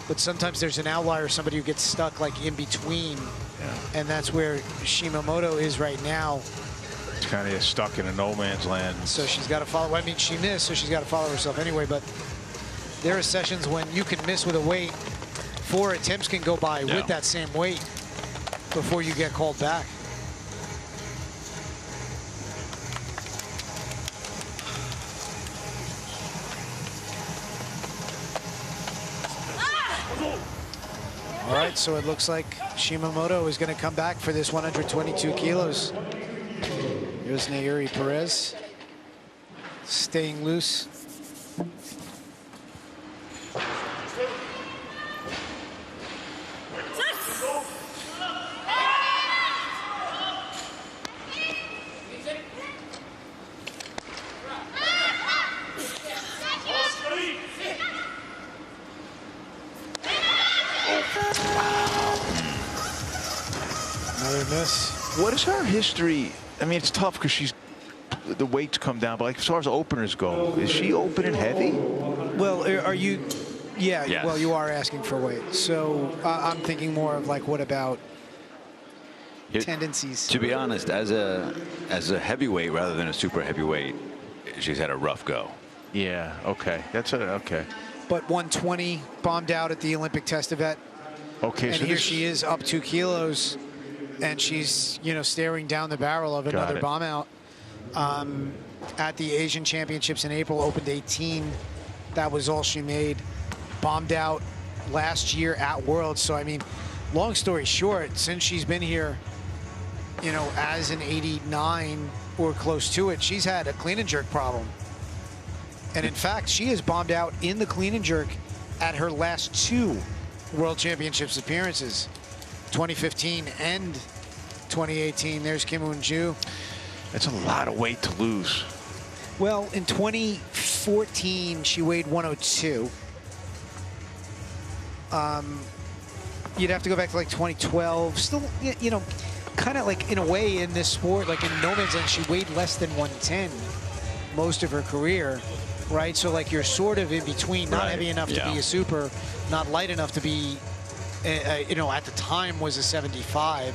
but sometimes there's an outlier, somebody who gets stuck like in between, and that's where Shimamoto is right now. It's kind of stuck in a no man's land. So she's got to follow. I mean, she missed, so she's got to follow herself anyway. But there are sessions when you can miss with a weight, 4 attempts can go by with that same weight before you get called back. All right, so it looks like Shimamoto is going to come back for this 122 kilos. Here's Nayuri Perez staying loose. Another miss. What is her history? I mean, it's tough because the weights come down, but like as far as openers go, is she opening heavy? Well, are you? Yeah. Yes. Well, you are asking for weight, so I'm thinking more of like, what about tendencies? To be honest, as a heavyweight rather than a super heavyweight, she's had a rough go. Yeah. Okay. That's okay. But 120 bombed out at the Olympic test event Okay, And so here this, she is up 2 kilos, and she's, you know, staring down the barrel of another bomb out. At the Asian Championships in April, opened 18. That was all she made. Bombed out last year at Worlds. So, I mean, long story short, since she's been here, you know, as an 89 or close to it, she's had a clean and jerk problem. And in fact, she has bombed out in the clean and jerk at her last 2 World Championships appearances, 2015 and 2018. There's Kim Woon-ju. that's a lot of weight to lose. Well, in 2014, she weighed 102. You'd have to go back to like 2012. Still, you know, kind of like in a way in this sport, like in no man's land, she weighed less than 110 most of her career, right? So like you're sort of in between, not heavy enough to be a super, not light enough to be, you know, at the time was a 75.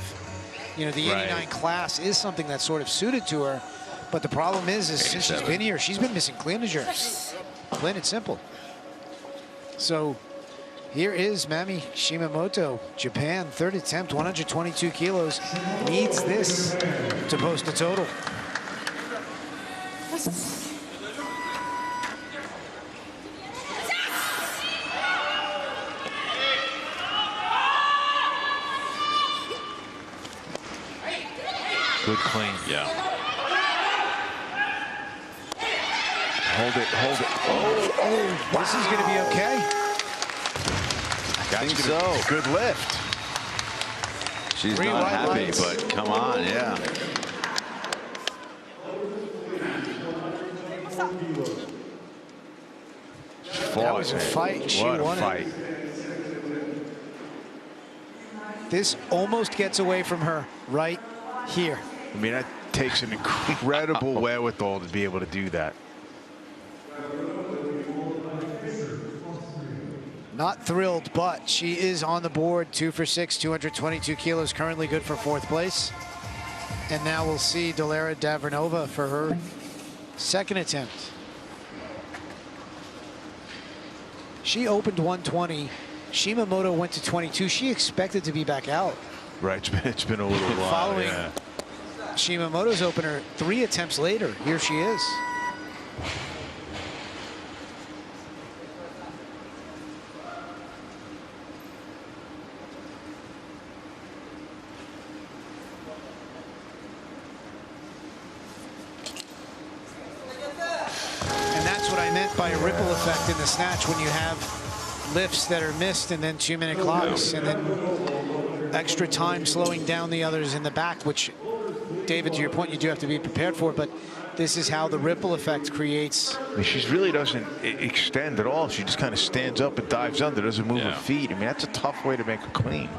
You know, the 89 class is something that's sort of suited to her. But the problem is since she's been here, she's been missing clean and jerks. Plain and simple. So here is Mami Shimamoto, Japan, 3rd attempt, 122 kilos. Needs this to post a total. Good clean. Yeah. Hold it, hold it. Oh, this is going to be okay. I think so. Good lift. She's Green not light happy, lights. but come on, yeah. That was a fight. She What a won fight. it. This almost gets away from her right here. I mean, that takes an incredible wherewithal to be able to do that. Not thrilled, but she is on the board, 2 for 6, 222 kilos, currently good for 4th place. And now we'll see Dolera Davernova for her 2nd attempt. She opened 120. Shimamoto went to 22. She expected to be back out. Right, it's been a little while. Following Yeah. Shimamoto's opener, 3 attempts later, here she is. And that's what I meant by a ripple effect in the snatch, when you have lifts that are missed and then 2-minute clocks and then extra time slowing down the others in the back, which, David, to your point, you do have to be prepared for, but this is how the ripple effect creates. I mean, she really doesn't extend at all. She just kind of stands up and dives under, doesn't move her feet. I mean, that's a tough way to make a clean.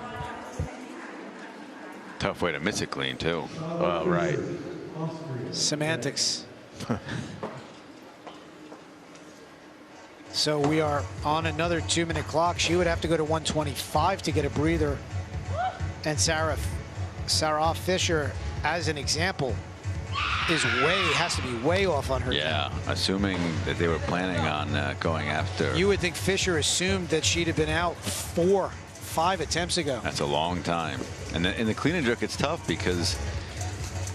Tough way to miss it clean, too. Well, right. Semantics. So we are on another 2-minute clock. She would have to go to 125 to get a breather. And Sarah Fisher, as an example, has to be way off on her. Yeah, assuming that they were planning on going after. You would think Fisher assumed that she'd have been out 4-5 attempts ago. That's a long time. And in the clean and jerk, it's tough because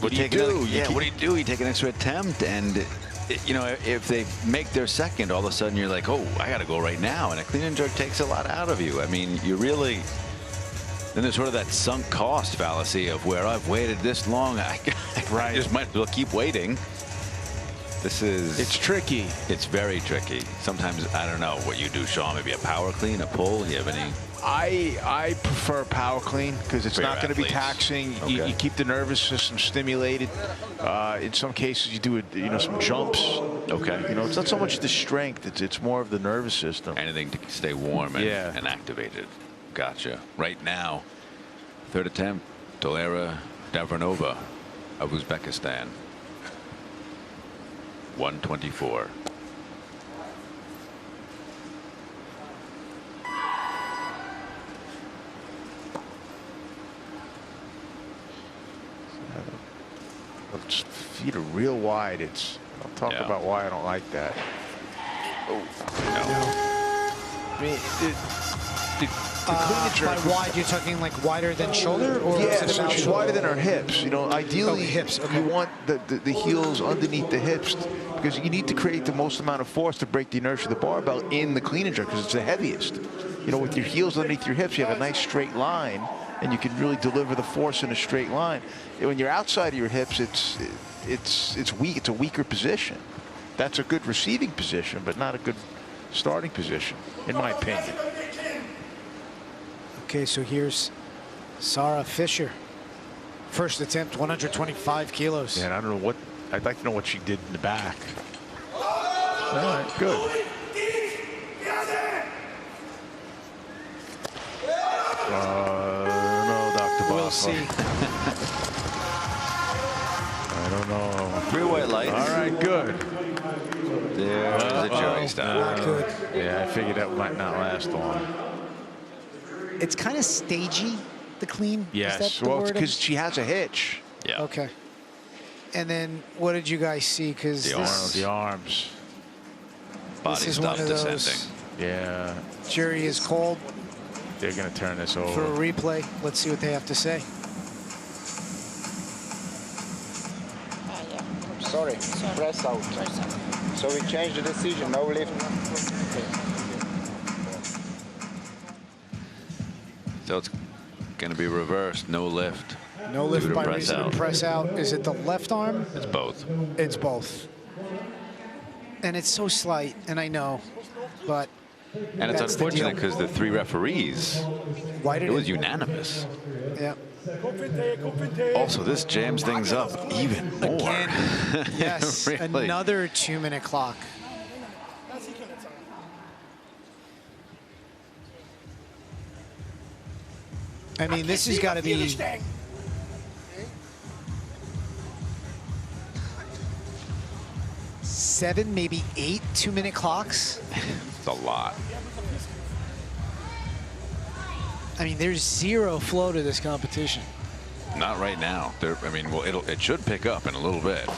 What do you do? What do you do? You take an extra attempt, and you know, if they make their 2nd, all of a sudden you're like, oh, I got to go right now. And a clean and jerk takes a lot out of you. I mean, you really. Then there's sort of that sunk cost fallacy of where I've waited this long, I just might as well keep waiting. It's tricky. It's very tricky. Sometimes, I don't know what you do, Sean, maybe a power clean, a pull. You have any? I prefer power clean because it's not going to be taxing. Okay. You keep the nervous system stimulated. In some cases, you do some jumps. Okay. You know, it's not so much the strength; it's more of the nervous system. Anything to stay warm and activated. Gotcha. Right now, 3rd attempt, Dolera Davernova of Uzbekistan. 124. Its feet are real wide. I'll talk about why I don't like that. Oh, no. I mean, clean and jerk. By wide, you're talking like wider than shoulder, or Yeah, is it so about she's shoulder? wider than her hips. You know, ideally, hips. Okay. you want the heels underneath the hips because you need to create the most amount of force to break the inertia of the barbell in the clean and jerk because it's the heaviest. You know, with your heels underneath your hips, you have a nice straight line, and you can really deliver the force in a straight line. And when you're outside of your hips, it's weak. It's a weaker position. That's a good receiving position, but not a good starting position, in my opinion. Okay, so here's Sarah Fisher. First attempt, 125 kilos. Yeah, and I don't know what, I'd like to know what she did in the back. All right, good. No, Dr. Boss. We'll see. I don't know. 3 white lights. All right, good. There's a jury stop. Not good. Yeah, I figured that might not last long. It's kind of stagey, the clean. Yes, Is that the well, word? because she has a hitch. Yeah. Okay. And then what did you guys see? Because The arms. Body is one stops of those- descending. Yeah, jury is called they're going to turn this for a over. replay. Let's see what they have to say. Sorry, press out. So we changed the decision, no lift. So it's going to be reversed, no lift. No Due lift to by press reason out. of press out. Is it the left arm? It's both. It's both. And it's so slight, and I know, but And it's That's the unfortunate deal. because the 3 referees, why did it was unanimous. Yeah. Also, this jams things up even more. Again, yes, Really. another 2-minute clock. I mean, this has got to be 7, maybe 8 2-minute clocks. It's a lot. I mean, there's zero flow to this competition. Not right now. I mean, well, it should pick up in a little bit.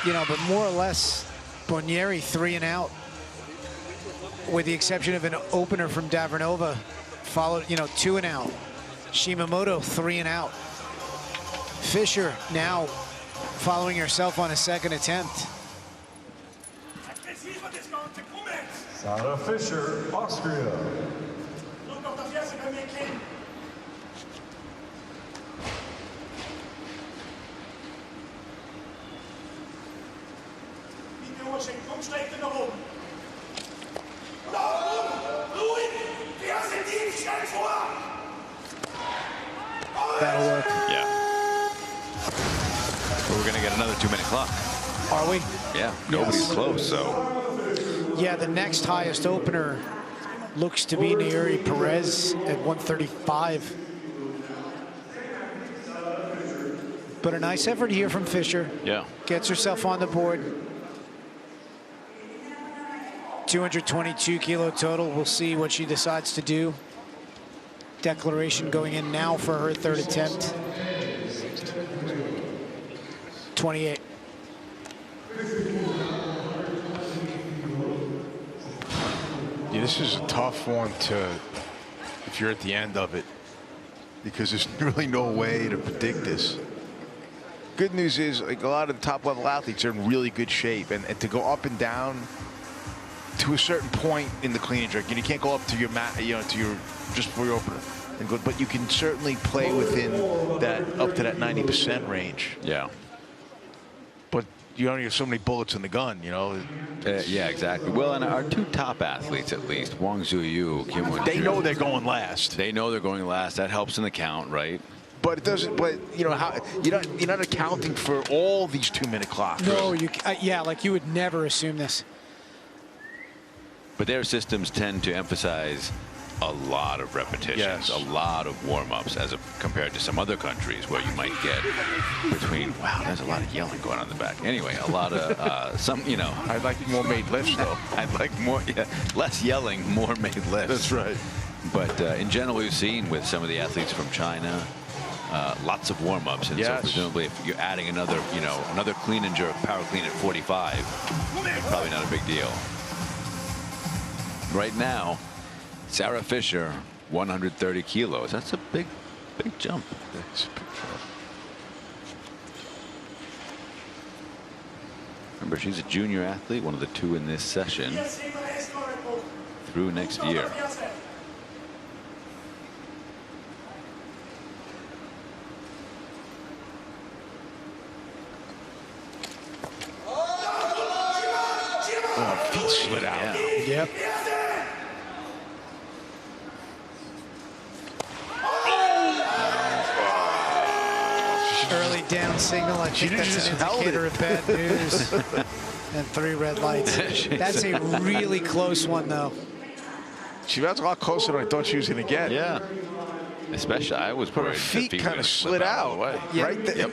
You know, but more or less, Bonieri 3 and out, with the exception of an opener from Davernova, followed, 2 and out. Shimamoto 3 and out. Fisher now following herself on a second attempt. Sarah Fisher, Austria. That'll work. Yeah. But we're going to get another 2-minute clock. Are we? Yeah, nobody's close, so. Yeah, the next highest opener looks to be Nayuri Perez at 135. But a nice effort here from Fisher. Yeah. Gets herself on the board. 222 kilo total. We'll see what she decides to do. Declaration going in now for her third attempt. 28. Yeah, this is a tough one if you're at the end of it, because there's really no way to predict this. Good news is, like, a lot of the top level athletes are in really good shape, and to go up and down to a certain point in the clean and jerk, and you can't go up to your mat, to your just before your opener, and go, but you can certainly play within that up to that 90% range. Yeah. But you only have so many bullets in the gun, Yeah, exactly. Well, and our 2 top athletes, at least, Wang Zuyu, Kim Won-ju, They know they're going last. They know they're going last. That helps in the count, right? But it doesn't. But how you're not accounting for all these 2-minute clocks. No, yeah, like you would never assume this. But their systems tend to emphasize a lot of repetitions, Yes. a lot of warm-ups, as compared to some other countries where you might get between. Wow, there's a lot of yelling going on in the back. Anyway, a lot of some. I'd like more made lifts, though. I'd like more, less yelling, more made lifts. That's right. But in general, we've seen with some of the athletes from China, lots of warm-ups, and Yes. so presumably if you're adding another clean and jerk, power clean at 45, probably not a big deal. right now, Sarah Fisher, 130 kilos. That's a big jump. That's a big jump. Remember, she's a junior athlete, one of the 2 in this session through next year. Oh, feet slid out. Yeah. Yep. Early down signal. I think that's an indicator of bad news. And 3 red lights. That's a really close one, though. She was a lot closer than I thought she was going to get. Yeah. Especially, I was Her worried. feet kind of slid out. Yep. Right there. Yep.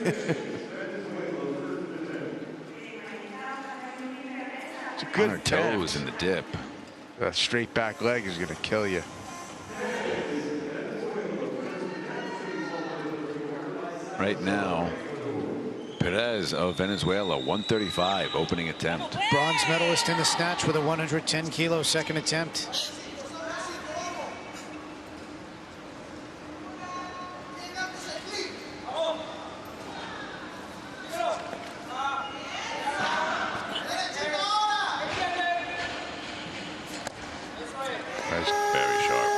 It's a good On her toes in the dip. That straight back leg is going to kill you. Right now, Perez of Venezuela, 135, opening attempt. Bronze medalist in the snatch with a 110 kilo second attempt. That's very sharp.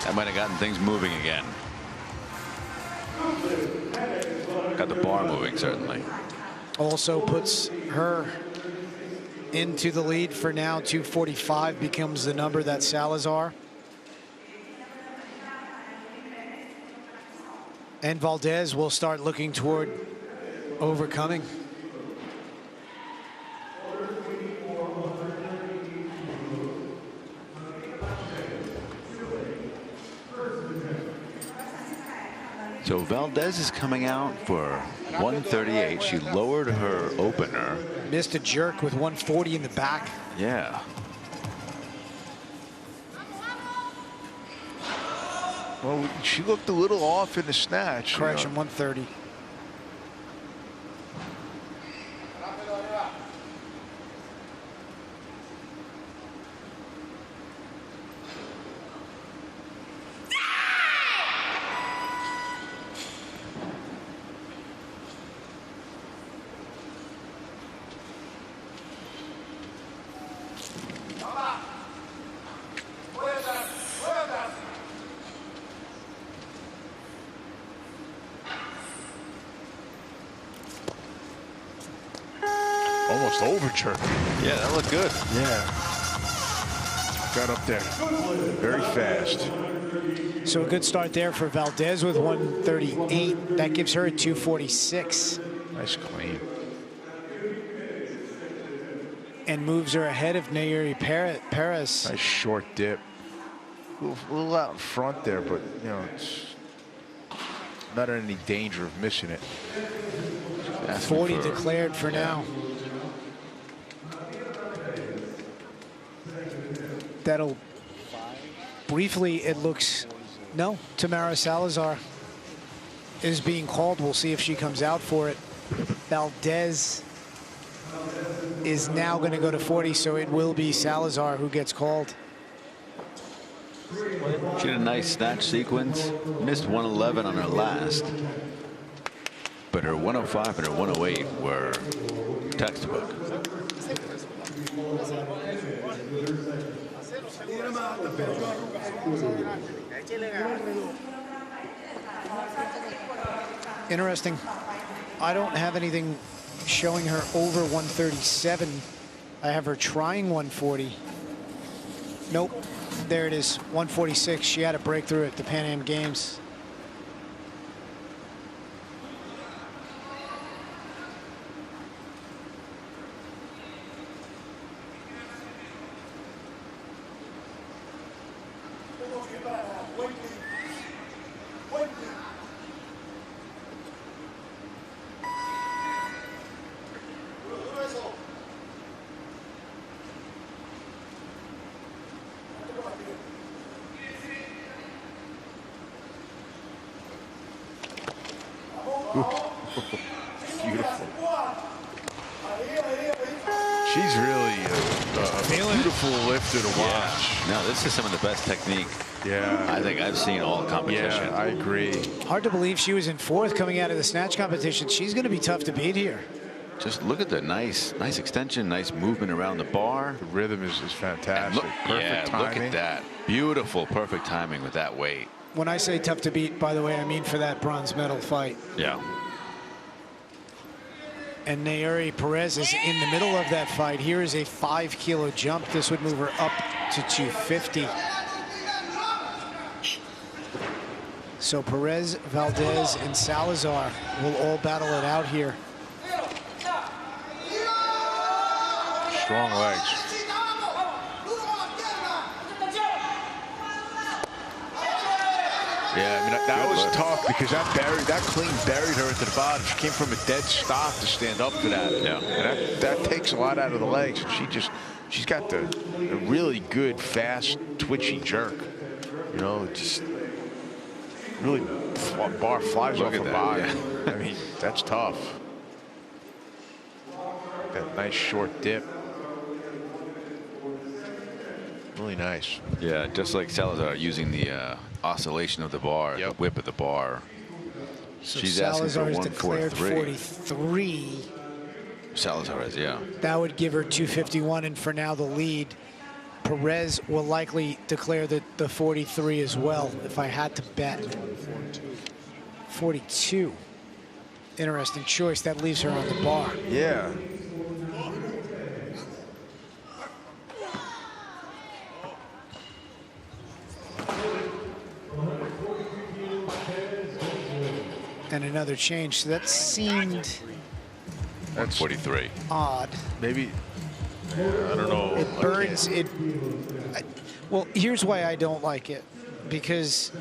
That might have gotten things moving again. Got the bar moving, certainly. Also puts her into the lead for now. 245 becomes the number that Salazar and Valdez will start looking toward overcoming. So Valdez is coming out for 138. She lowered her opener. Missed a jerk with 140 in the back. Yeah. Well, she looked a little off in the snatch. Correction, 130. Almost over-jerk. Yeah, that looked good. Yeah. Got up there very fast. So a good start there for Valdez with 138. That gives her a 246. Nice clean. And moves her ahead of Nayuri Perez. Nice short dip. A little out in front there, but, you know, it's not in any danger of missing it. 40 declared for now. That'll briefly, it looks, no, Tamara Salazar is being called. We'll see if she comes out for it. Valdez is now going to go to 40, so it will be Salazar who gets called. She had a nice snatch sequence. Missed 111 on her last. But her 105 and her 108 were textbook. Interesting. I don't have anything showing her over 137. I have her trying 140. Nope. There it is, 146. She had a breakthrough at the Pan Am Games. Beautiful. She's really beautiful lifter to watch. Yeah. No, this is some of the best technique. Yeah, I think I've seen all competition. Yeah, I agree. Hard to believe she was in 4th coming out of the snatch competition. She's going to be tough to beat here. Just look at the nice extension, nice movement around the bar. The rhythm is fantastic. Perfect timing. Look at that. Beautiful, perfect timing with that weight. When I say tough to beat, by the way, I mean for that bronze medal fight. Yeah. And Nayeri Perez is in the middle of that fight. Here is a 5-kilo jump. This would move her up to 250. So Perez, Valdez, and Salazar will all battle it out here. Strong legs. Yeah, I mean, that was tough because that clean buried her into the bottom. She came from a dead stop to stand up to that. Yeah. And that takes a lot out of the legs. She's got a really good, fast, twitchy jerk. You know, just really bar flies off her body. Yeah. I mean, that's tough. That nice short dip. Really nice. Yeah, just like Salazar using the oscillation of the bar, the whip of the bar. So She's Salazar asking for is declared 43. Salazar is, yeah. That would give her 251, and for now the lead. Perez will likely declare the 43 as well, if I had to bet. 42. Interesting choice. That leaves her on the bar. Yeah. And another change. So that seemed... That's 43. Odd. Maybe, I don't know. It burns. Well, here's why I don't like it. Because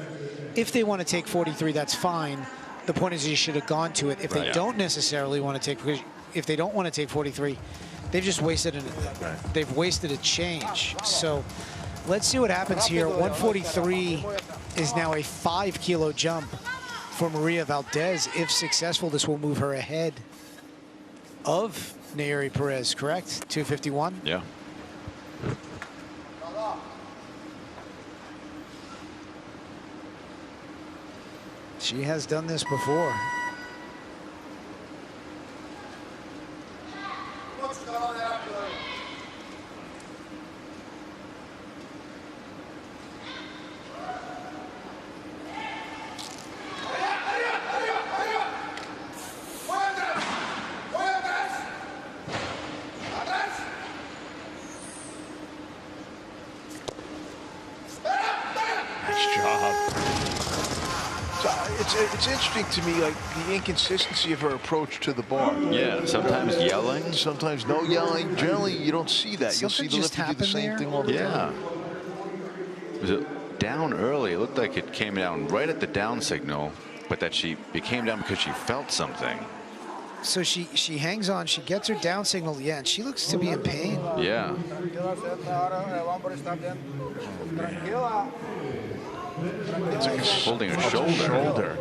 if they want to take 43, that's fine. The point is you should have gone to it. If they don't necessarily want to take, if they don't want to take 43, they've just wasted they've wasted a change. So let's see what happens here. 143 is now a 5-kilo jump for Maria Valdez. If successful, this will move her ahead of Nayeri Perez, correct? 251? Yeah. She has done this before. It's interesting to me, like the inconsistency of her approach to the bar. Yeah, sometimes yelling, sometimes no yelling. Generally, you don't see that. Something You'll see the lifter do the same thing all the time. Was it down early? It looked like it came down right at the down signal, but that it came down because she felt something. So she hangs on, she gets her down signal, yeah, and she looks to be in pain. Yeah. It's like holding her shoulder.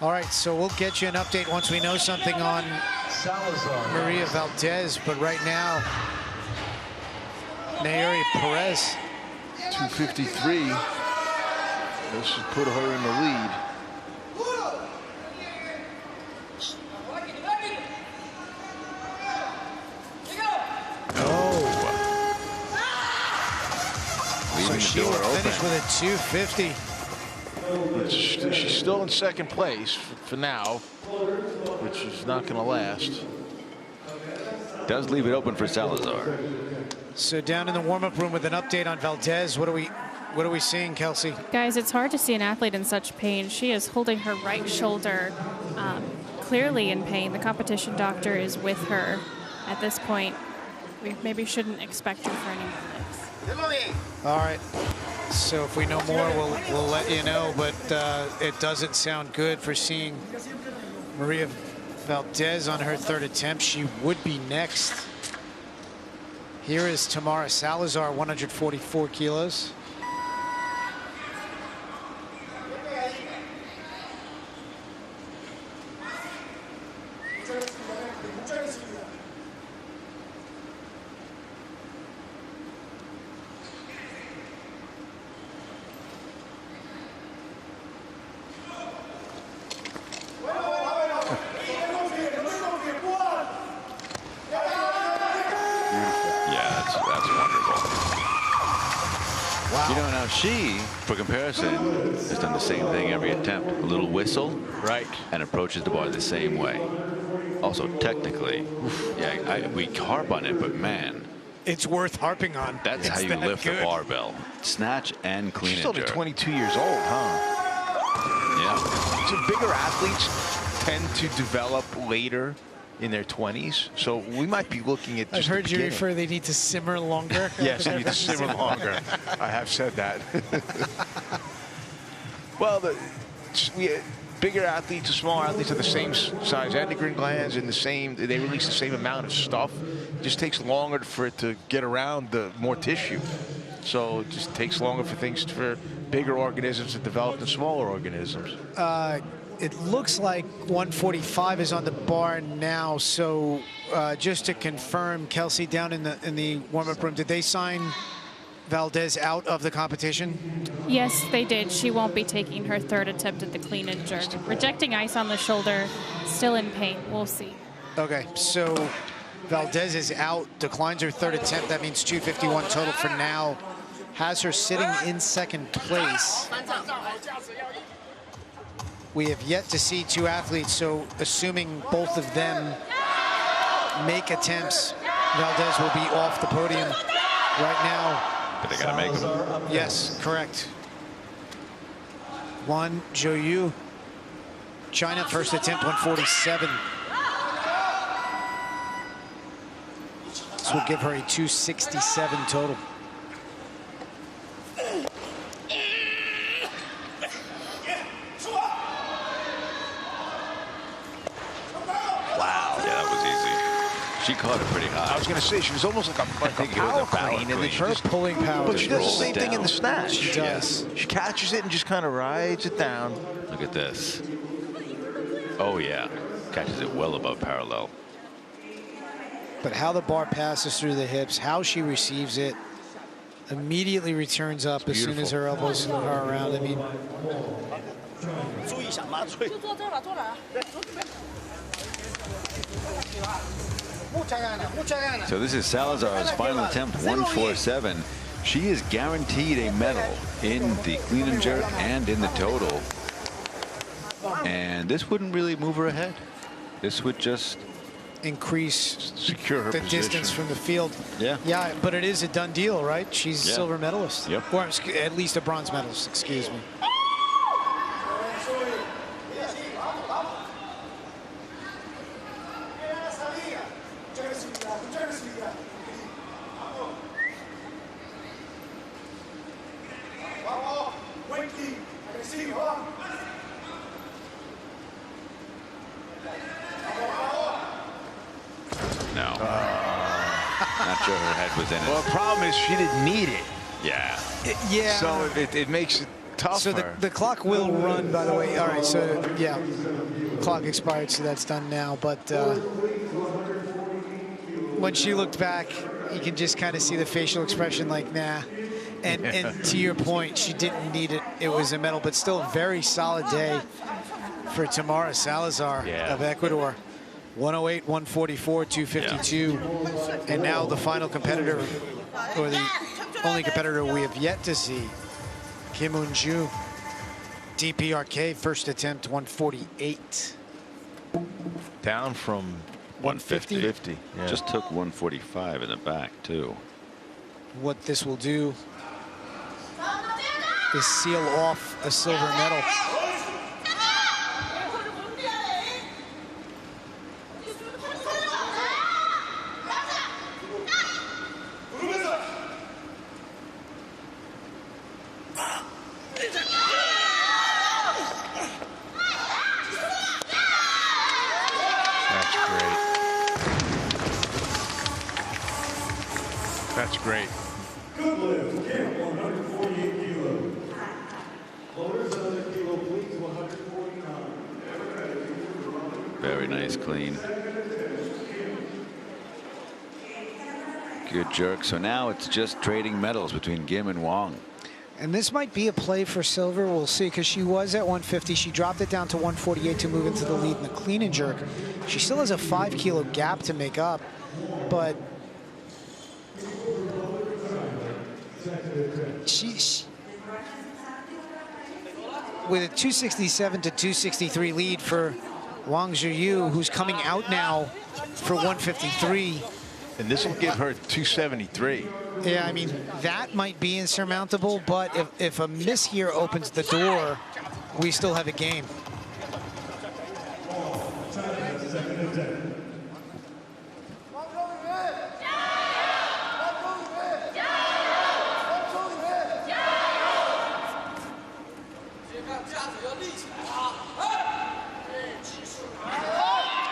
All right, so we'll get you an update once we know something on Maria Valdez, but right now, Nayeri Perez. 253. This should put her in the lead. So she will finish with a 250. She's still in second place for now, which is not going to last. Does leave it open for Salazar. So down in the warm-up room with an update on Valdez, what are we seeing, Kelsey? Guys, it's hard to see an athlete in such pain. She is holding her right shoulder, clearly in pain. The competition doctor is with her at this point. We maybe shouldn't expect her for any minutes. All right. So if we know more, we'll let you know. But it doesn't sound good for seeing Maria Valdez on her third attempt. She would be next. Here is Tamara Salazar, 144 kilos. You know, now she, for comparison, has done the same thing every attempt. A little whistle, right, and approaches the bar the same way. Also, technically, yeah, we harp on it, but man, it's worth harping on. That's how you lift a barbell. Snatch and clean and jerk. She's only 22 years old, huh? Yeah. So bigger athletes tend to develop later in their 20s. So we might be looking at just I've heard you refer they need to simmer longer. Yes, they need to simmer longer. I have said that. Well, bigger athletes and smaller athletes have the same size endocrine glands and they release the same amount of stuff. It just takes longer for it to get around the more tissue. So it just takes longer for bigger organisms to develop than smaller organisms. It looks like 145 is on the bar now. So just to confirm, Kelsey, down in the warm-up room, did they sign Valdez out of the competition? Yes, they did. She won't be taking her third attempt at the clean and jerk. Rejecting ice on the shoulder, still in pain. We'll see. Okay, so Valdez is out, declines her third attempt. That means 251 total for now. Has her sitting in second place. We have yet to see two athletes, so assuming both of them make attempts, Valdez will be off the podium right now. But they gotta make them. Yes, correct. Wan Zhouyu, China, first attempt, 147. This will give her a 267 total. She caught it pretty high. I was going to say, she was almost like a power clean. And her pulling power. But she does the same thing in the snatch. She does. She catches it and just kind of rides it down. Look at this. Oh, yeah. Catches it well above parallel. But how the bar passes through the hips, how she receives it, immediately returns up as soon as her elbows are around. I mean, so this is Salazar's final attempt, 147. She is guaranteed a medal in the clean and jerk and in the total. And this wouldn't really move her ahead. This would just secure her position. Distance from the field. Yeah. Yeah, but it is a done deal, right? She's a silver medalist. Yep. Or at least a bronze medalist, excuse me. No. Not sure her head was in it. Well, the problem is she didn't need it. Yeah. Yeah. So it makes it tougher. So the clock will run, by the way. All right, so yeah, clock expired, so that's done now. But when she looked back, you can just kind of see the facial expression like, nah. And to your point, she didn't need it. It was a medal, but still a very solid day for Tamara Salazar of Ecuador. 108, 144, 252. And now the final competitor, or the only competitor we have yet to see, Kim Eun-ju, DPRK, first attempt, 148. Down from 150. Yeah. Just took 145 in the back, too. What this will do is seal off a silver medal. That's great. Very nice, clean. Good jerk. So now it's just trading medals between Kim and Wang. And this might be a play for silver. We'll see, because she was at 150. She dropped it down to 148 to move into the lead in the clean and jerk. She still has a 5-kilo gap to make up, but She with a 267 to 263 lead for Wang Zhiyu, who's coming out now for 153. And this will give her 273. Yeah, I mean, that might be insurmountable, but if a miss here opens the door, we still have a game.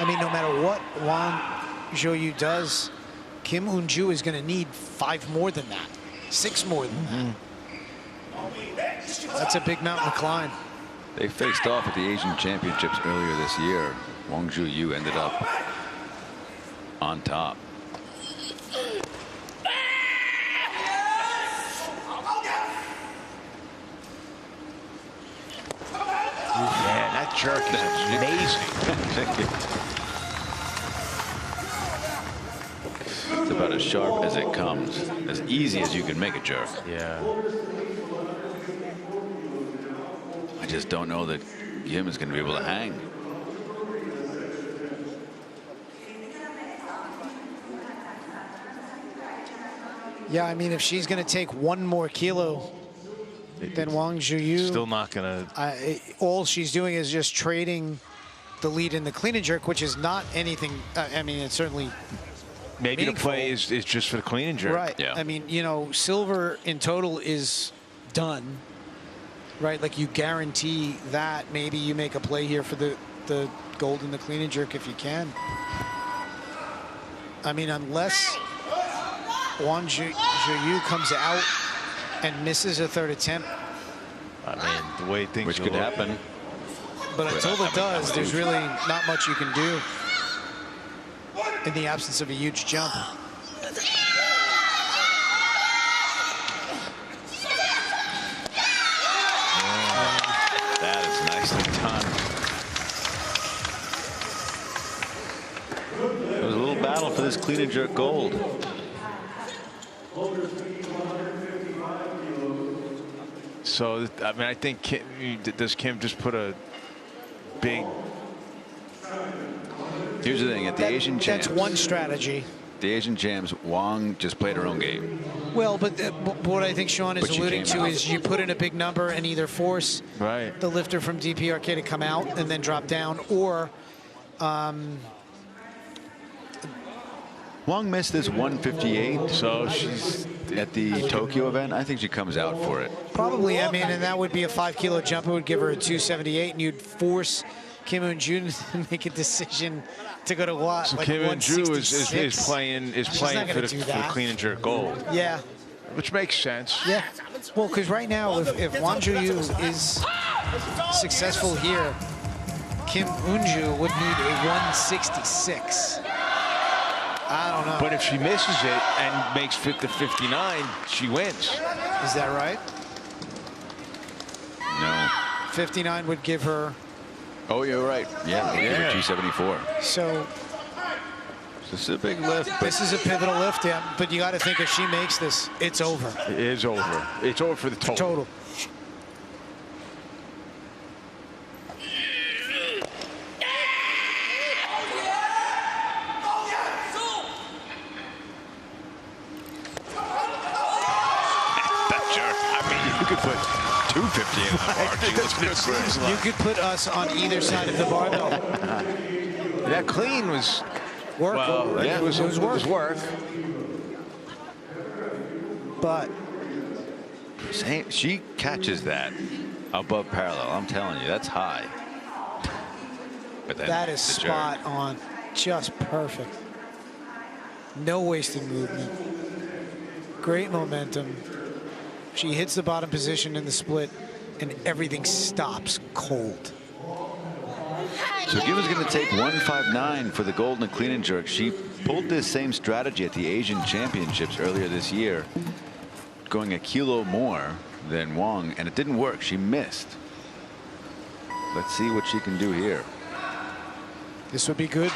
I mean, no matter what Wang Zhiyu does, Kim Eun-ju is going to need 5 more than that, 6 more than that. That's a big mountain to climb. They faced off at the Asian Championships earlier this year. Wang Zhiyu ended up on top. Man, that jerk is amazing. It's about as sharp as it comes, as easy as you can make a jerk. Yeah. I just don't know that Kim is going to be able to hang. Yeah, I mean, if she's going to take 1 more kilo than Wang Zhiyu, Still not going to. All she's doing is just trading the lead in the clean and jerk, which is not anything. I mean, it's certainly Maybe meaningful. the play is just for the clean and jerk. Right. Yeah. I mean, you know, silver in total is done, right? Like, you guarantee that. Maybe you make a play here for the gold in the clean and jerk if you can. I mean, unless Wang Zhiyu comes out and misses a 3rd attempt. I mean, the way things Which could happen. But until it does, there's really not much you can do in the absence of a huge jump. That is nicely done. It was a little battle for this clean and jerk gold. So, I mean, I think does Kim just put a big. Here's the thing, at the Asian Champs. That's one strategy. The Asian Champs, Wang just played her own game. Well, but what I think Sean is But she alluding came to out. is you put in a big number and either force the lifter from DPRK to come out and then drop down, or Wang missed this 158, so she's at the Tokyo event. I think she comes out for it. probably, I mean, and that would be a 5 kilo jump. It would give her a 278, and you'd force Kim Eun-ju to make a decision to go to what? So like Kim Eun-ju is 166? playing She's for not gonna the do that. clean and jerk gold. Yeah. Which makes sense. Yeah. Well, because right now, if Wang Zhiyu is successful here, Kim Eun-ju would need a 166. I don't know. But if she misses it and makes fit to 59, she wins. Is that right? No. 59 would give her. Oh, you're right. Yeah, we'll give her 274. So This is a big lift. this is a pivotal lift, yeah. But you got to think if she makes this, it's over. It is over. It's over for the total. Total. That jerk. I mean, you could put 250 in that bar. That's what it seems You like. could put us on either side of the barbell. That clean was Work. well. Yeah, it was work. It was work. But She catches that above parallel. I'm telling you, that's high. But then that is the jerk. spot on. Just perfect. No wasted movement. Great momentum. She hits the bottom position in the split, and everything stops cold. So Kim is going to take 159 for the gold in the clean and jerk. She pulled this same strategy at the Asian Championships earlier this year, going a kilo more than Wang, and it didn't work. She missed. Let's see what she can do here. This would be good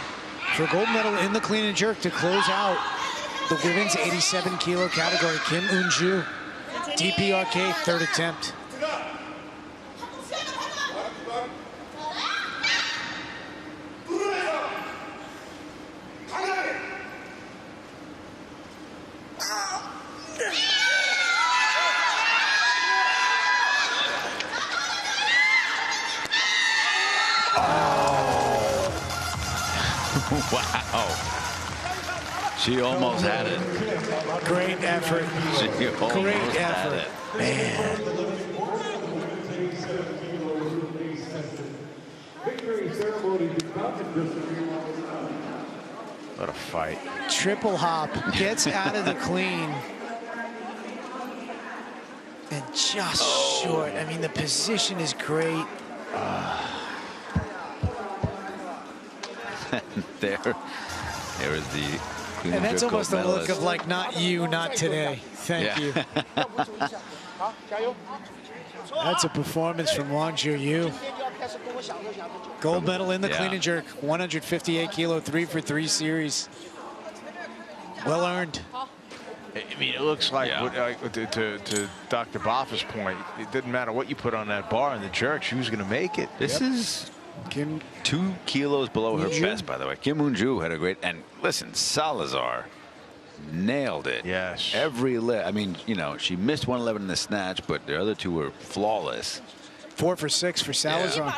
for a gold medal in the clean and jerk to close out the women's 87 kilo category. Kim Eun-ju DPRK, third attempt. Wow. She almost had it. Great effort. She almost Great had effort. it. Man. What a fight. Triple hop. Gets out of the clean. And just short. I mean, the position is great. There is the clean And that's jerk almost gold a look medalist. of like, not you, not today. Thank you. That's a performance from Wang Yu. Gold medal in the clean and jerk. 158 kilo, 3 for 3 series. Well earned. I mean, it looks like, to Dr. Boffa's point, it didn't matter what you put on that bar in the jerk, she was going to make it. This is Kim 2 kilos below her Moonju. best, by the way. Kim Moonju had a great, and listen, Salazar nailed it. Yes. Every lift. I mean, you know, she missed 111 in the snatch, but the other two were flawless. 4 for 6 for Salazar.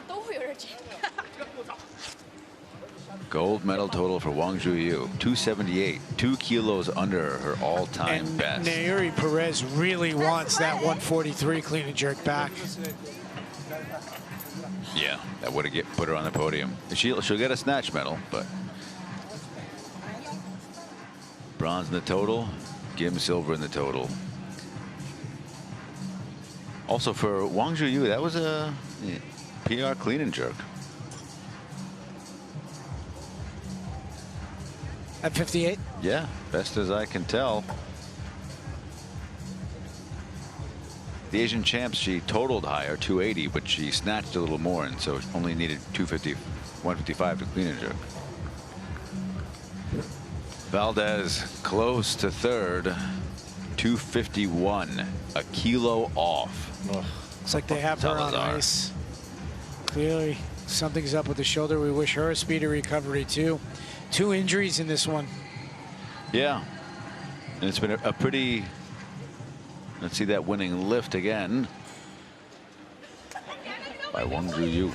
Gold medal total for Wang Yu, 278, 2 kilos under her all-time And best. Nairi Perez really wants that 143 clean and jerk back. Yeah, that would have put her on the podium. She'll get a snatch medal, but bronze in the total, Kim silver in the total. Also for Wang Yu, that was a PR clean and jerk. At 58? Yeah, best as I can tell. The Asian champs, she totaled higher, 280, but she snatched a little more, and so only needed 155 to clean and jerk. Valdez close to third, 251, a kilo off. Looks like they have her on Salazar. ice. Clearly, something's up with the shoulder. We wish her a speedy recovery, too. 2 injuries in this one. Yeah, and it's been a pretty. Let's see that winning lift again by Wang Yu.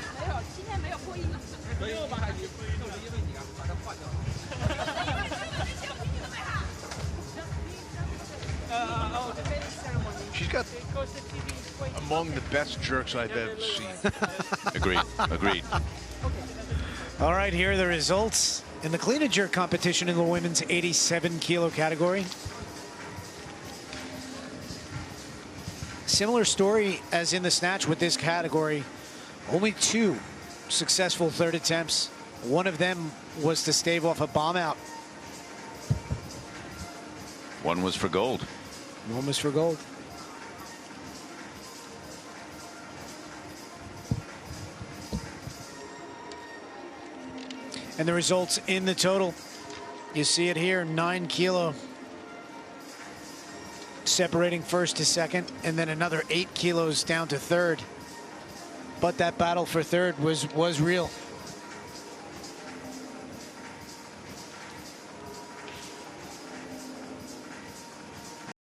She's got among the best jerks I've ever seen. Agreed. Agreed. All right, here are the results in the clean and jerk competition in the women's 87 kilo category. Similar story as in the snatch with this category. Only 2 successful third attempts. One of them was to stave off a bomb out. One was for gold. One was for gold. And the results in the total, you see it here, 9 kilo separating first to second, and then another 8 kilos down to third. But that battle for third was real.